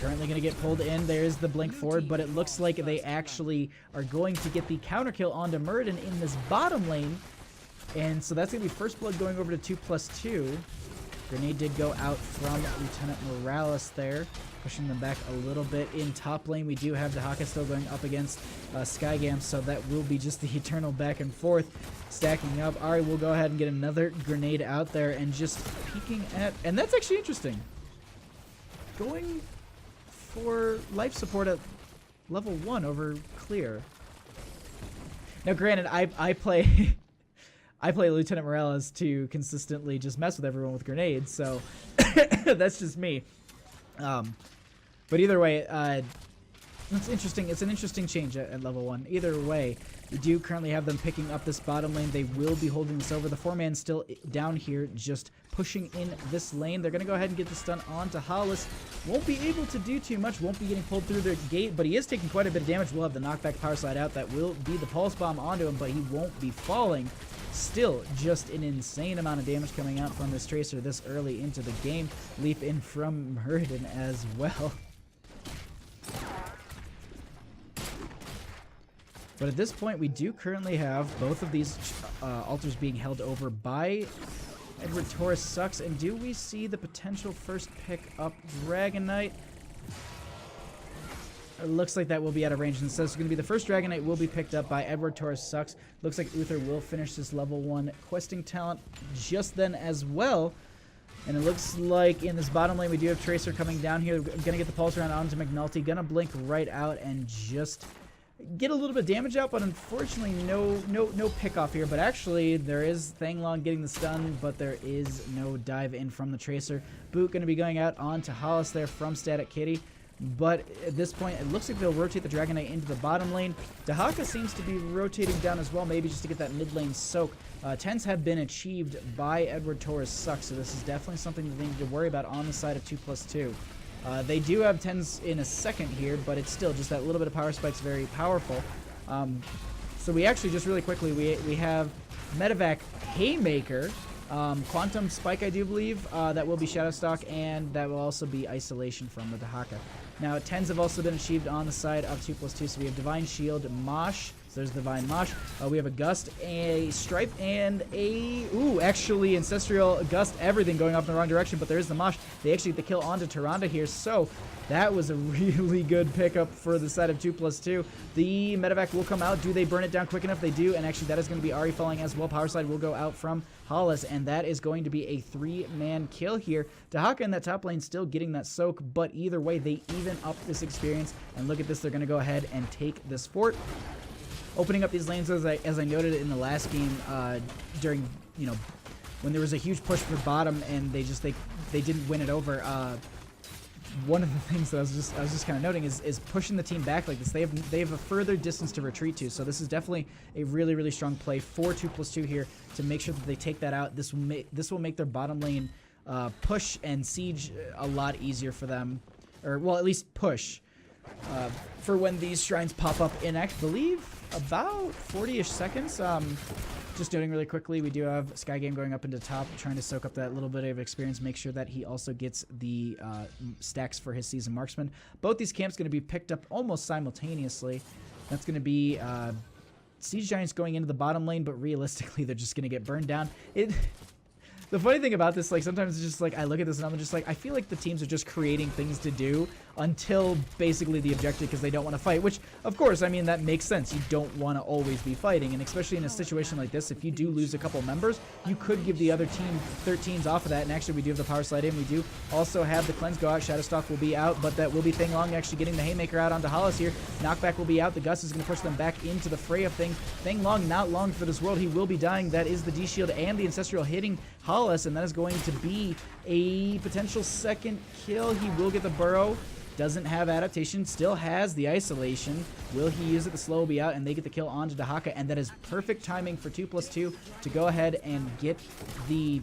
Currently going to get pulled in. There's the blink forward, but it looks like they actually are going to get the counter kill onto Murden in this bottom lane. And so that's going to be first blood going over to 2+2. Grenade did go out from Lieutenant Morales there, pushing them back a little bit. In top lane, we do have Dahaka still going up against Skygam, so that will be just the eternal back and forth stacking up. Ahri will go ahead and get another grenade out there and just peeking at... And that's actually interesting. Going for life support at level 1 over clear. Now, granted, I play... I play Lieutenant Morales to consistently just mess with everyone with grenades, so that's just me. But either way, It's interesting. It's an interesting change at level 1. Either way, we do currently have them picking up this bottom lane. They will be holding this over. The 4-man still down here, just pushing in this lane. They're going to go ahead and get the stun onto Hollis. Won't be able to do too much. Won't be getting pulled through the gate, but he is taking quite a bit of damage. We'll have the knockback power slide out. That will be the pulse bomb onto him, but he won't be falling. Still, just an insane amount of damage coming out from this Tracer this early into the game. Leap in from Muradin as well. But at this point, we do currently have both of these altars being held over by Edwardtorres Sucks. And do we see the potential first pick up Dragon Knight? It looks like that will be out of range. And so it's going to be the first Dragon Knight will be picked up by Edwardtorres Sucks. Looks like Uther will finish this level 1 questing talent just then as well. And it looks like in this bottom lane, we do have Tracer coming down here. Going to get the pulse around onto McNulty. Going to blink right out and just get a little bit of damage out, but unfortunately no pick off here. But actually there is Thanglong getting the stun, but there is no dive in from the Tracer. Boot going to be going out onto Hollis there from Static Kitty. But at this point, it looks like they'll rotate the Dragon Knight into the bottom lane. Dahaka seems to be rotating down as well, maybe just to get that mid lane soak. 10s have been achieved by Edwardtorres Sucks, so this is definitely something that they need to worry about on the side of 2+2. They do have 10s in a second here, but it's still just that little bit of power spike's very powerful. So we actually just really quickly, we have Medevac Haymaker, Quantum Spike, I do believe, that will be Shadowstalk, and that will also be Isolation from the Dahaka. Now, 10s have also been achieved on the side of 2+2, so we have Divine Shield, Mosh, so there's Divine Mosh, we have a Gust, a Stripe, and a, actually Ancestral Gust, everything going off in the wrong direction, but there is the Mosh. They actually get the kill onto Tyrande here, so that was a really good pickup for the side of 2+2. The Medevac will come out. Do they burn it down quick enough? They do, and actually that is going to be Ari falling as well. Power slide will go out from Hollis, and that is going to be a 3-man kill here. Dahaka in that top lane still getting that soak, but either way, they even up this experience, and look at this, they're going to go ahead and take this fort. Opening up these lanes, as I noted in the last game, during, when there was a huge push for bottom, and they didn't win it over. One of the things that I was just kind of noting is pushing the team back like this. They have a further distance to retreat to, so this is definitely a really strong play for 2+2 here to make sure that they take that out. This will make their bottom lane push and siege a lot easier for them, or well, at least push for when these shrines pop up in, I believe, about 40-ish seconds. Just noting really quickly, we do have Sky Game going up into top, trying to soak up that little bit of experience, make sure that he also gets the stacks for his Season Marksman. Both these camps going to be picked up almost simultaneously. That's going to be Siege Giants going into the bottom lane, but realistically, they're just going to get burned down. The funny thing about this, like, sometimes it's just like I look at this and I'm just like, I feel like the teams are just creating things to do until basically the objective, because they don't want to fight, which of course, I mean, that makes sense. You don't want to always be fighting, and especially in a situation like this, if you do lose a couple members, you could give the other team 13s off of that. And actually, we do have the power slide in. We do also have the cleanse go out. Shadowstalk will be out, but that will be Thanglong actually getting the Haymaker out onto Hollis here. Knockback will be out. The Gust is going to push them back into the fray of things. Thanglong not long for this world. He will be dying. That is the D shield and the Ancestral hitting Hollis, and that is going to be a potential second kill. He will get the burrow. Doesn't have adaptation, still has the isolation. Will he use it? The slow will be out, and they get the kill onto Dahaka, and that is perfect timing for 2+2 to go ahead and get the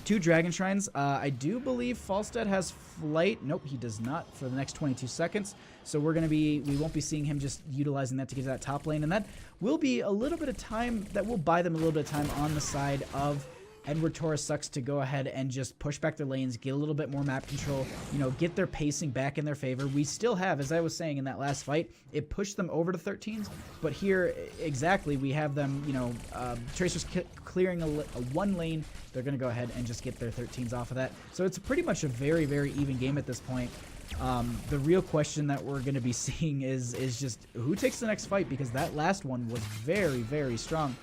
2 Dragon Shrines. I do believe Falstad has flight. Nope, he does not for the next 22 seconds. So we won't be seeing him just utilizing that to get to that top lane, and that will be a little bit of time, that will buy them a little bit of time on the side of Edwardtorres Sucks to go ahead and just push back their lanes, get a little bit more map control, get their pacing back in their favor. We still have, as I was saying in that last fight, it pushed them over to 13s, but here, exactly, we have them, Tracers clearing a 1 lane. They're going to go ahead and just get their 13s off of that. So it's pretty much a very even game at this point. The real question that we're going to be seeing is just who takes the next fight, because that last one was very strong.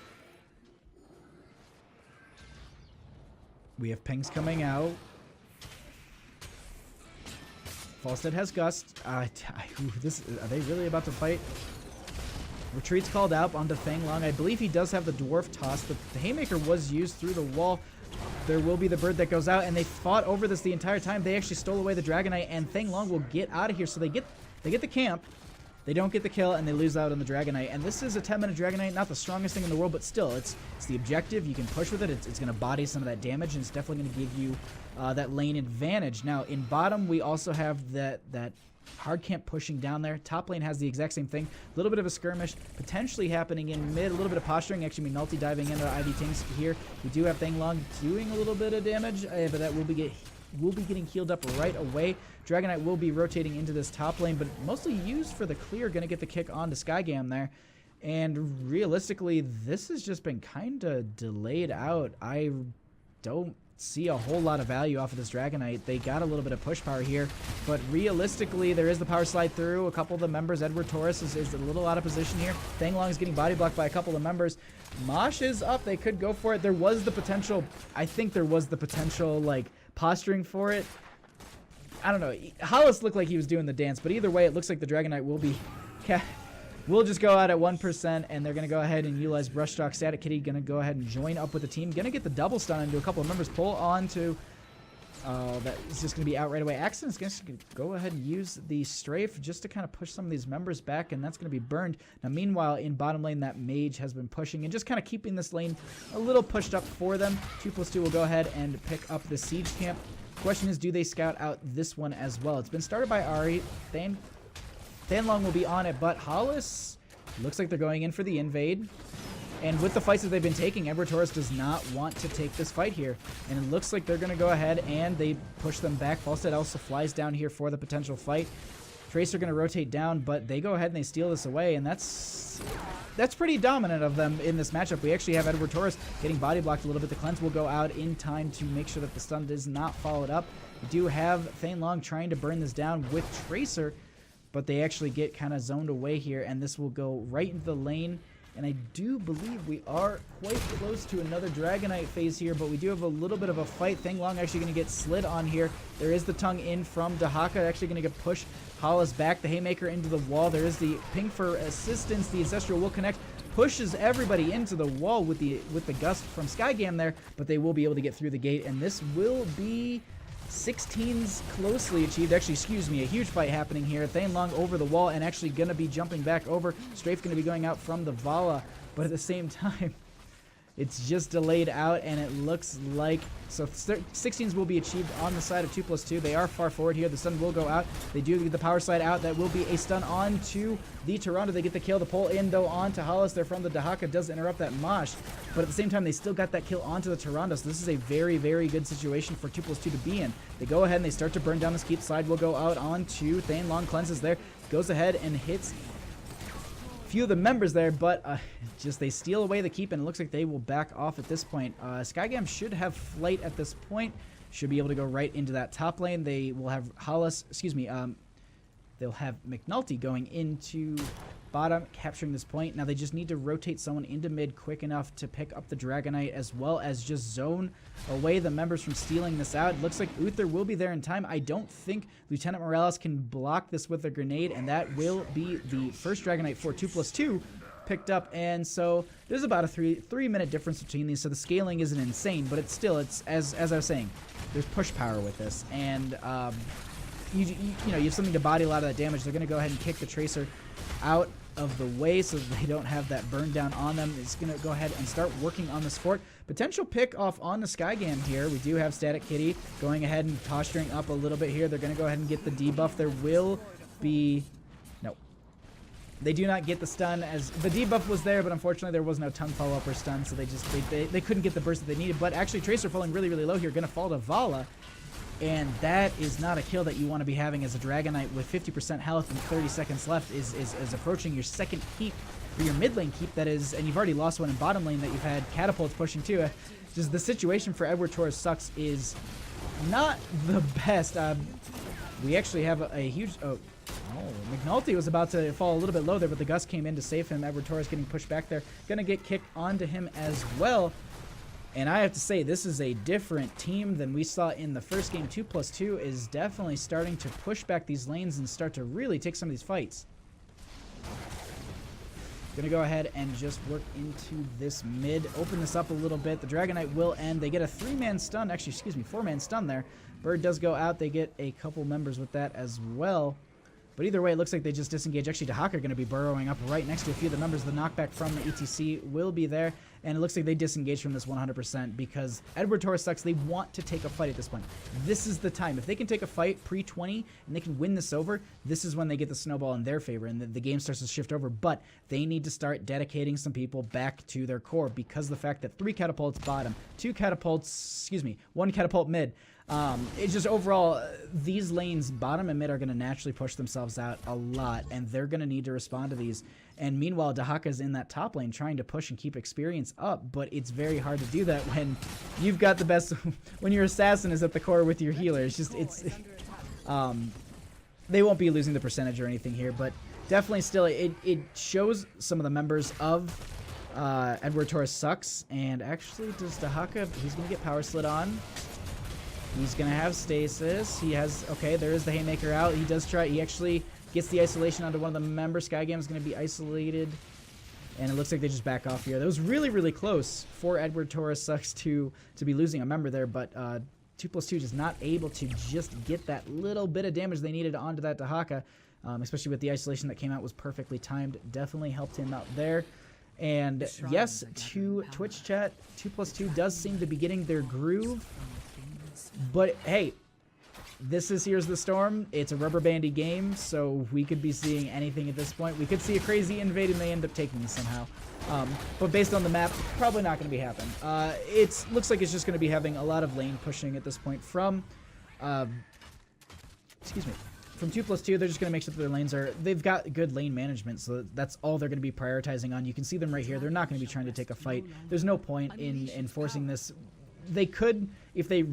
We have pings coming out. Falstad has Gust. Are they really about to fight? Retreat's called out onto Thanglong. I believe he does have the Dwarf Toss. The Haymaker was used through the wall. There will be the bird that goes out, and they fought over this the entire time. They actually stole away the Dragon Knight, and Thanglong will get out of here. So they get the camp. They don't get the kill, and they lose out on the Dragon Knight. And this is a 10-minute Dragon Knight, not the strongest thing in the world, but still, it's the objective. You can push with it. It's going to body some of that damage, and it's definitely going to give you that lane advantage. Now, in bottom, we also have that hard camp pushing down there. Top lane has the exact same thing. A little bit of a skirmish potentially happening in mid. A little bit of posturing. Actually, McNulty diving into Ivy Tanks here. We do have Thang Long doing a little bit of damage, but that will be getting healed up right away. Dragon Knight will be rotating into this top lane, but mostly used for the clear. Going to get the kick onto Skygam there. And realistically, this has just been kind of delayed out. I don't see a whole lot of value off of this Dragon Knight. They got a little bit of push power here, but realistically, there is the power slide through. A couple of the members, Edwardtorres is a little out of position here. Thang Long is getting body blocked by a couple of members. Mosh is up. They could go for it. There was the potential. I think there was the potential, like, posturing for it. I don't know. Hollis looked like he was doing the dance, but either way, it looks like the Dragon Knight will be... We'll just go out at 1%, and they're going to go ahead and utilize Brushstock. Static Kitty going to go ahead and join up with the team. Going to get the double stun into a couple of members. Pull on to... that is just going to be out right away. Accident's going to go ahead and use the strafe just to kind of push some of these members back, and that's going to be burned. Now, meanwhile, in bottom lane, that mage has been pushing and just kind of keeping this lane a little pushed up for them. 2+2 will go ahead and pick up the siege camp. Question is, do they scout out this one as well? It's been started by Ari. Thanlong will be on it, but Hollis looks like they're going in for the invade. And with the fights that they've been taking, Edwardtorres does not want to take this fight here. And it looks like they're going to go ahead and they push them back. Falstead also flies down here for the potential fight. Tracer going to rotate down, but they go ahead and they steal this away, and that's pretty dominant of them in this matchup. We actually have Edwardtorres getting body blocked a little bit. The cleanse will go out in time to make sure that the stun is not followed up. We do have Thane Long trying to burn this down with Tracer, but they actually get kind of zoned away here, and this will go right into the lane. And I do believe we are quite close to another Dragon Knight phase here, but we do have a little bit of a fight. Thang Long actually going to get slid on here. There is the tongue in from Dahaka, actually going to get pushed. Hollis back, the Haymaker into the wall. There is the ping for assistance. The Ancestral will connect, pushes everybody into the wall with the gust from Skygam there, but they will be able to get through the gate, and this will be 16s closely achieved. Actually, excuse me, a huge fight happening here. Thane Long over the wall and actually going to be jumping back over. Strafe going to be going out from the Vala, but at the same time, it's just delayed out, and it looks like... So 16s will be achieved on the side of 2+2. They are far forward here. The stun will go out. They do get the power slide out. That will be a stun on to the Toronto. They get the kill. The pull in, though, on to Hollis. They're from the Dahaka. Does interrupt that Mosh, but at the same time, they still got that kill onto the Toronto. So this is a very, very good situation for 2+2 to be in. They go ahead and they start to burn down this keep. Slide will go out onto Thane Long. Cleanses there. Goes ahead and hits few of the members there, but just they steal away the keep, and it looks like they will back off at this point. Skygam should have flight at this point, should be able to go right into that top lane. They will have Hollis, excuse me, they'll have McNulty going into bottom, capturing this point. Now they just need to rotate someone into mid quick enough to pick up the Dragon Knight, as well as just zone away the members from stealing this out. It looks like Uther will be there in time. I don't think Lieutenant Morales can block this with a grenade, and that will be the first Dragon Knight for 2+2 picked up. And so there's about a three-minute difference between these, so the scaling isn't insane, but it's still, it's as I was saying, there's push power with this, and you know, you have something to body a lot of that damage. They're going to go ahead and kick the Tracer out of the way so that they don't have that burn down on them. It's going to go ahead and start working on this fort. Potential pick off on the Skygam here. We do have Static Kitty going ahead and posturing up a little bit here. They're going to go ahead and get the debuff. There will be... No. They do not get the stun, as the debuff was there, but unfortunately there was no tongue follow-up or stun, so they couldn't get the burst that they needed. But actually Tracer falling really, really low here. Going to fall to Vala. And that is not a kill that you want to be having as a Dragon Knight with 50% health and 30 seconds left. Is approaching your second keep, or your mid lane keep, that is, and you've already lost one in bottom lane that you've had catapults pushing too. Just the situation for Edwardtorres sucks is not the best. We actually have a huge... Oh, McNulty was about to fall a little bit low there, but the gust came in to save him. Edwardtorres getting pushed back there. Gonna get kicked onto him as well. And I have to say, this is a different team than we saw in the first game. 2+2 is definitely starting to push back these lanes and start to really take some of these fights. Gonna go ahead and just work into this mid, open this up a little bit. The Dragon Knight will end. They get a 3-man stun, actually, excuse me, 4-man stun there. Bird does go out. They get a couple members with that as well. But either way, it looks like they just disengage. Actually, Dahaka going to be burrowing up right next to a few of the members. The knockback from the ETC will be there. And it looks like they disengage from this 100% because Edwardtorres sucks. They want to take a fight at this point. This is the time. If they can take a fight pre-20 and they can win this over, this is when they get the snowball in their favor and the game starts to shift over. But they need to start dedicating some people back to their core because of the fact that 3 catapults bottom, 2 catapults, excuse me, 1 catapult mid. It's just overall, these lanes, bottom and mid, are going to naturally push themselves out a lot, and they're going to need to respond to these. And meanwhile, Dahaka's in that top lane trying to push and keep experience up, but it's very hard to do that when you've got the best, when your assassin is at the core with your healer. It's just, they won't be losing the percentage or anything here, but definitely still, it shows some of the members of Edwardtorres sucks, and actually does Dahaka, he's going to get power slid on. He's going to have stasis. He has, okay, there is the Haymaker out. He does try, he actually gets the isolation onto one of the members. Skygam is going to be isolated. And it looks like they just back off here. That was really, really close for Edwardtorres sucks to be losing a member there, but 2+2 just not able to just get that little bit of damage they needed onto that Dahaka, especially with the isolation that came out was perfectly timed. Definitely helped him out there. And yes, to Twitch chat, 2+2 does seem to be getting their groove. But hey, here's the storm. It's a rubber bandy game, so we could be seeing anything at this point. We could see a crazy invade and they end up taking this somehow. But based on the map, probably not going to be happening. It looks like it's just going to be having a lot of lane pushing at this point from, excuse me, from 2+2. They're just going to make sure that their lanes they've got good lane management, so that's all they're going to be prioritizing on. You can see them right here. They're not going to be trying to take a fight. There's no point in forcing this. They could, if they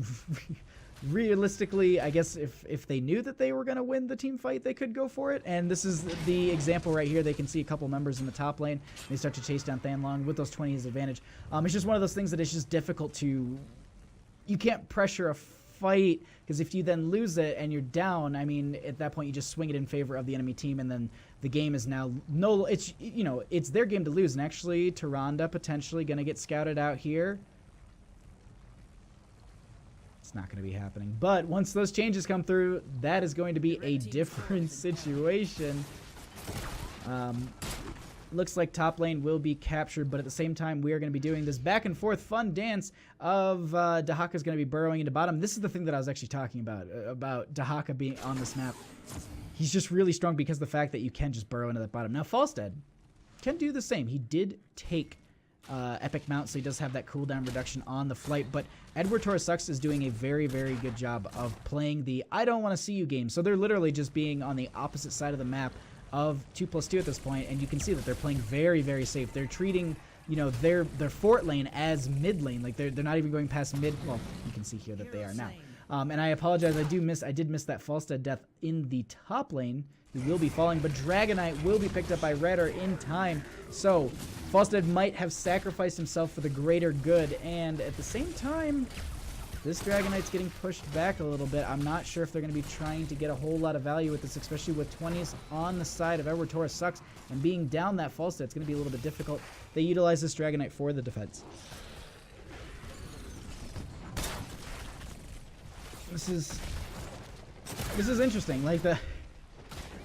realistically, I guess if they knew that they were going to win the team fight, they could go for it. And this is the example right here. They can see a couple members in the top lane. They start to chase down Thanlong with those 20 as advantage. It's just one of those things that it's just difficult to, you can't pressure a fight, because if you then lose it and you're down, I mean, at that point you just swing it in favor of the enemy team, and then the game is now it's, you know, it's their game to lose. And actually, Tyrande potentially going to get scouted out here. It's not going to be happening. But once those changes come through, that is going to be a different situation. Looks like top lane will be captured, but at the same time, we are going to be doing this back and forth fun dance of Dahaka is going to be burrowing into bottom. This is the thing that I was actually talking about Dahaka being on this map. He's just really strong because of the fact that you can just burrow into that bottom. Now, Falstead can do the same. He did take Epic Mount, so he does have that cooldown reduction on the flight, but Edwardtorres sucks is doing a very, very good job of playing the I don't want to see you game. So they're literally just being on the opposite side of the map of 2+2 at this point, and you can see that they're playing very, very safe. They're treating, you know, their fort lane as mid lane. Like they're not even going past mid. Well, you can see here that they are now. And I apologize, I did miss that Falstead death in the top lane. He will be falling, but Dragonite will be picked up by Redder in time. So Falstead might have sacrificed himself for the greater good, and at the same time, this Dragonite's getting pushed back a little bit. I'm not sure if they're going to be trying to get a whole lot of value with this, especially with 20s on the side of Edwardtorres sucks, and being down that Falstead, it's going to be a little bit difficult. They utilize this Dragonite for the defense. This is interesting. Like the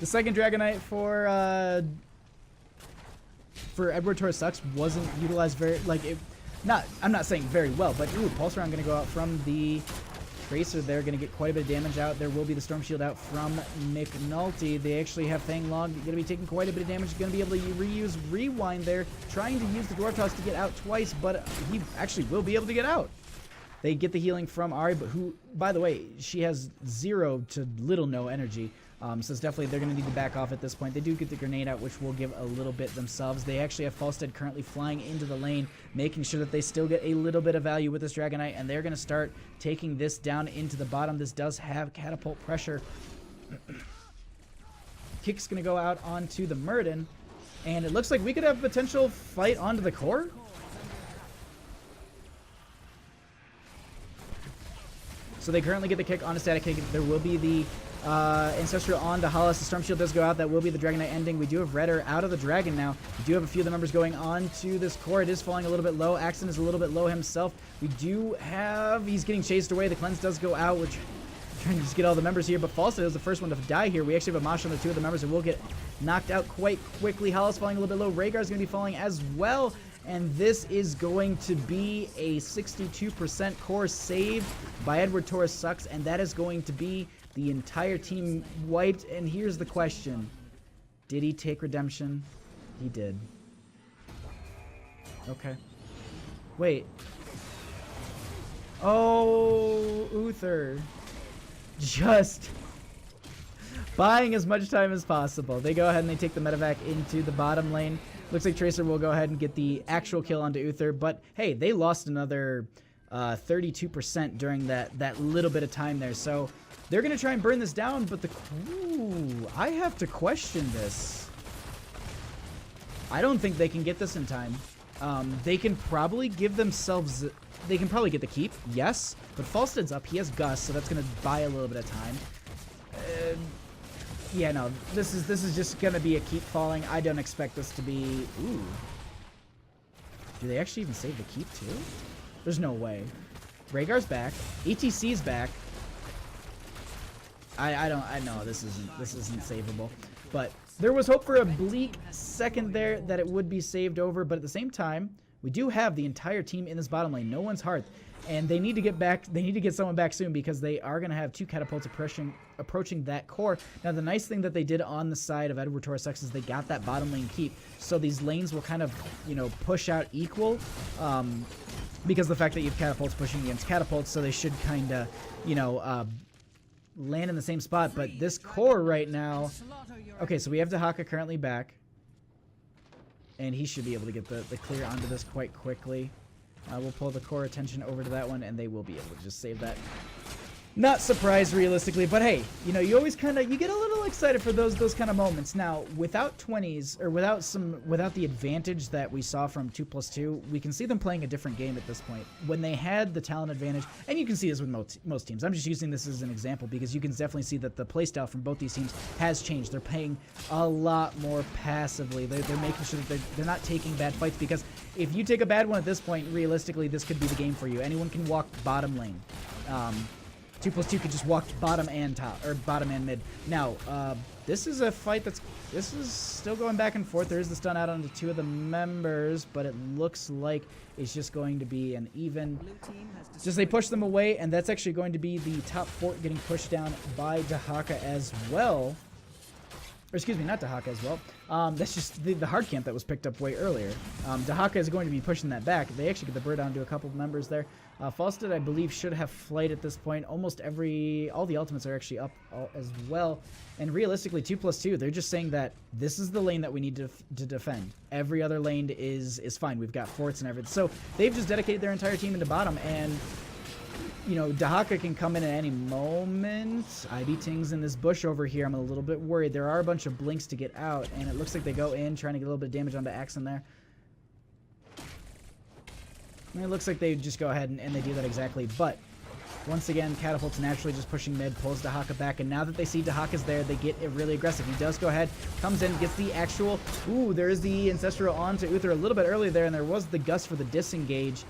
second Dragonite for Edwardtorres sucks wasn't utilized very, like, I'm not saying very well, but ooh, Pulse Round going to go out from the Tracer there, going to get quite a bit of damage out. There will be the Storm Shield out from McNulty. They actually have Thanglong going to be taking quite a bit of damage. Going to be able to reuse Rewind there, trying to use the Dwarf Toss to get out twice, but he actually will be able to get out. They get the healing from Ari, but who, by the way, she has 0 to little no energy. So it's definitely, they're going to need to back off at this point. They do get the grenade out, which will give a little bit themselves. They actually have Falstead currently flying into the lane, making sure that they still get a little bit of value with this Dragonite, and they're going to start taking this down into the bottom. This does have catapult pressure. Kick's going to go out onto the Murden, and it looks like we could have a potential fight onto the core. So they currently get the kick on a static kick. There will be the Ancestral on to Hollis. The Storm Shield does go out. That will be the Dragonite ending. We do have Redder out of the Dragon now. We do have a few of the members going on to this core. It is falling a little bit low. Axon is a little bit low himself. We do have... He's getting chased away. The Cleanse does go out, which Trying to just get all the members here, but Falstad is the first one to die here. We actually have a mosh on the 2 of the members and will get knocked out quite quickly. Hollow's falling a little bit low. Rhaegar's going to be falling as well. And this is going to be a 62% core saved by Edwardtorres Sucks. And that is going to be the entire team wiped. And here's the question. Did he take redemption? He did. Okay. Wait. Oh, Uther. Just buying as much time as possible. They go ahead and they take the medevac into the bottom lane. Looks like Tracer will go ahead and get the actual kill onto Uther, but hey, they lost another 32% during that little bit of time there. So they're going to try and burn this down, but I have to question this. I don't think they can get this in time. They can probably give themselves... They can probably get the keep, yes, but Falstad's up. He has Gus, so that's going to buy a little bit of time. Yeah, no, this is just going to be a keep falling. I don't expect this to be... Ooh. Do they actually even save the keep, too? There's no way. Rhaegar's back. ETC's back. I know this isn't savable. But there was hope for a bleak second there that it would be saved over, but at the same time... We do have the entire team in this bottom lane. No one's Hearth. And they need to get back. They need to get someone back soon because they are going to have 2 catapults approaching that core. Now, the nice thing that they did on the side of Edwardtorres Sucks is they got that bottom lane keep. So these lanes will kind of, push out equal because the fact that you have catapults pushing against catapults. So they should kind of, land in the same spot. But this core right now. Okay, so we have Dahaka currently back. And he should be able to get the clear onto this quite quickly. We'll pull the core attention over to that one, and they will be able to just save that. Not surprised realistically, but hey, you always kind of, you get a little excited for those kind of moments. Now, without 20s, or without the advantage that we saw from 2+2, we can see them playing a different game at this point. When they had the talent advantage, and you can see this with most teams. I'm just using this as an example because you can definitely see that the playstyle from both these teams has changed. They're playing a lot more passively. They're making sure that they're not taking bad fights, because if you take a bad one at this point, realistically, this could be the game for you. Anyone can walk bottom lane. 2+2 could just walk bottom and top, or bottom and mid. Now, this is a fight this is still going back and forth. There is the stun out onto 2 of the members, but it looks like it's just going to be an even. Just they push them away, and that's actually going to be the top fort getting pushed down by Dahaka as well. Or excuse me, not Dahaka as well. That's just the hard camp that was picked up way earlier. Dahaka is going to be pushing that back. They actually get the bird onto a couple of members there. Falstad, I believe, should have flight at this point. Almost all the ultimates are actually up as well. And realistically, 2+2, they're just saying that this is the lane that we need to defend. Every other lane is fine. We've got forts and everything. So they've just dedicated their entire team into bottom, and Dahaka can come in at any moment. IB Ting's in this bush over here. I'm a little bit worried. There are a bunch of blinks to get out, and it looks like they go in, trying to get a little bit of damage onto Axon there. And it looks like they just go ahead and they do that exactly. But once again, Catapult's naturally just pushing mid, pulls Dahaka back, and now that they see Dahaka's there, they get really aggressive. He does go ahead, comes in, gets the actual... Ooh, there is the Ancestral onto Uther a little bit earlier there, and there was the Gust for the disengage.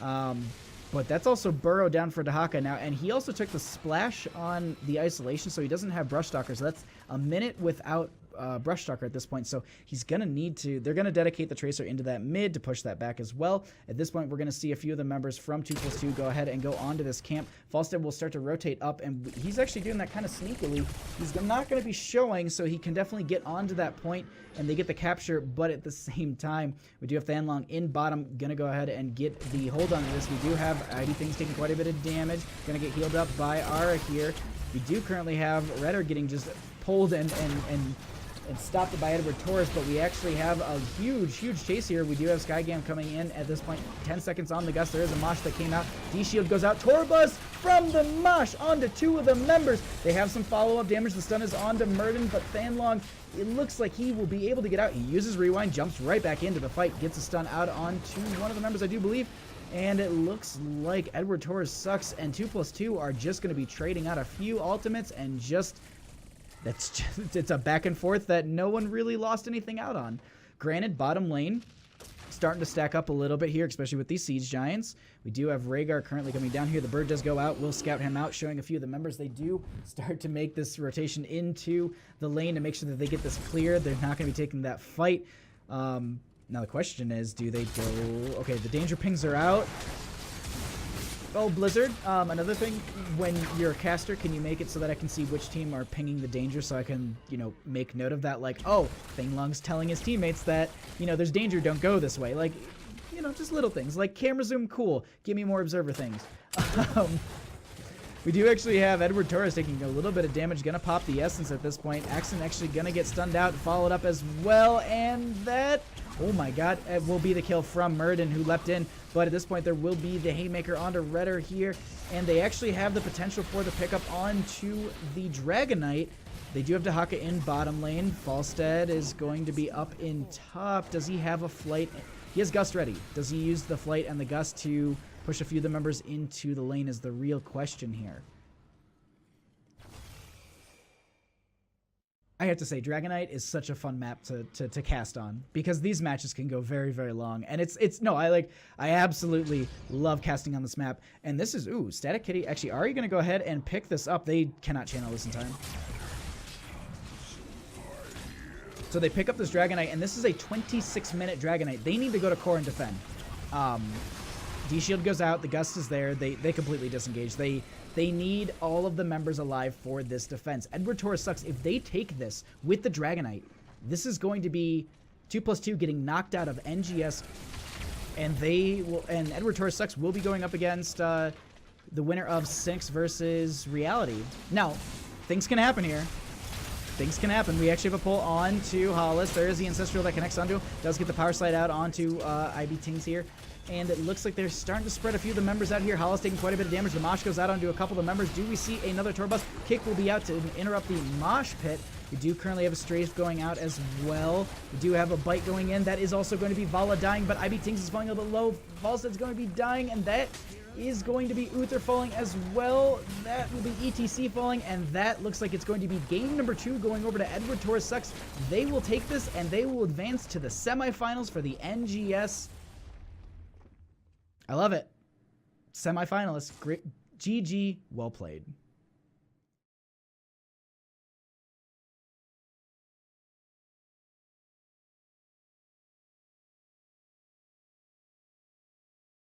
But that's also Burrow down for Dahaka now, and he also took the splash on the isolation, so he doesn't have Brushstalker, so that's a minute without Brushstalker at this point, so he's going to need to... They're going to dedicate the Tracer into that mid to push that back as well. At this point, we're going to see a few of the members from 2+2 go ahead and go onto this camp. Falstad will start to rotate up, and he's actually doing that kind of sneakily. He's not going to be showing, so he can definitely get onto that point, and they get the capture, but at the same time, we do have Thanlong in bottom, going to go ahead and get the hold on this. We do have ID Things taking quite a bit of damage, going to get healed up by Ara here. We do currently have Redder getting just pulled and stopped by Edwardtorres, but we actually have a huge chase here. We do have Skygam coming in at this point. 10 seconds on the Gust. There is a Mosh that came out. D-Shield goes out. Torbuzz from the Mosh onto 2 of the members. They have some follow-up damage. The stun is onto Murden, but Thanlong, it looks like he will be able to get out. He uses Rewind, jumps right back into the fight, gets a stun out onto one of the members, I do believe. And it looks like Edwardtorres Sucks and 2+2 are just going to be trading out a few ultimates, and just... it's a back and forth that no one really lost anything out on. Granted, bottom lane starting to stack up a little bit here, especially with these Siege Giants. We do have Rhaegar currently coming down here. The bird does go out. We'll scout him out, showing a few of the members. They do start to make this rotation into the lane to make sure that they get this clear. They're not going to be taking that fight. Now the question is, do they go... Okay, the danger pings are out. Oh, Blizzard. Another thing, when you're a caster, can you make it so that I can see which team are pinging the danger so I can, you know, make note of that? Like, oh, Thanglong's telling his teammates that, you know, there's danger, don't go this way. Like, you know, just little things. Like, camera zoom, cool. Give me more observer things. We do actually have Edwardtorres taking a little bit of damage. Gonna pop the Essence at this point. Axon actually gonna get stunned out and followed up as well. And that... Oh my god, it will be the kill from Murden, who leapt in, but at this point there will be the Haymaker onto Redder here, and they actually have the potential for the pickup onto the Dragonite. They do have Dahaka in bottom lane. Falstead is going to be up in top. Does he have a flight? He has Gust ready. Does he use the flight and the Gust to push a few of the members into the lane is the real question here. I have to say, Dragonite is such a fun map to cast on, because these matches can go very, very long. And I absolutely love casting on this map. And this is, ooh, Static Kitty. Actually, are you going to go ahead and pick this up? They cannot channel this in time. So they pick up this Dragonite, and this is a 26-minute Dragonite. They need to go to core and defend. D-Shield goes out, the Gust is there, they completely disengage. They need all of the members alive for this defense. Edwardtorres sucks. If they take this with the Dragonite, this is going to be 2+2 getting knocked out of NGS, and Edwardtorres sucks will be going up against the winner of Synx versus Reality. Now, things can happen here. Things can happen. We actually have a pull on to Hollis. There is the Ancestral that connects onto. Does get the power slide out onto IB Tings here. And it looks like they're starting to spread a few of the members out here. Hollis taking quite a bit of damage. The Mosh goes out onto a couple of the members. Do we see another Torbus? Kick will be out to interrupt the Mosh Pit. We do currently have a Strafe going out as well. We do have a Bite going in. That is also going to be Vala dying, but IB Tings is falling a little bit low. Falstead's going to be dying, and that is going to be Uther falling as well. That will be ETC falling, and that looks like it's going to be game number 2 going over to Edwardtorres sucks. They will take this, and they will advance to the semifinals for the NGS. I love it. Semifinalists. Great. GG. Well played.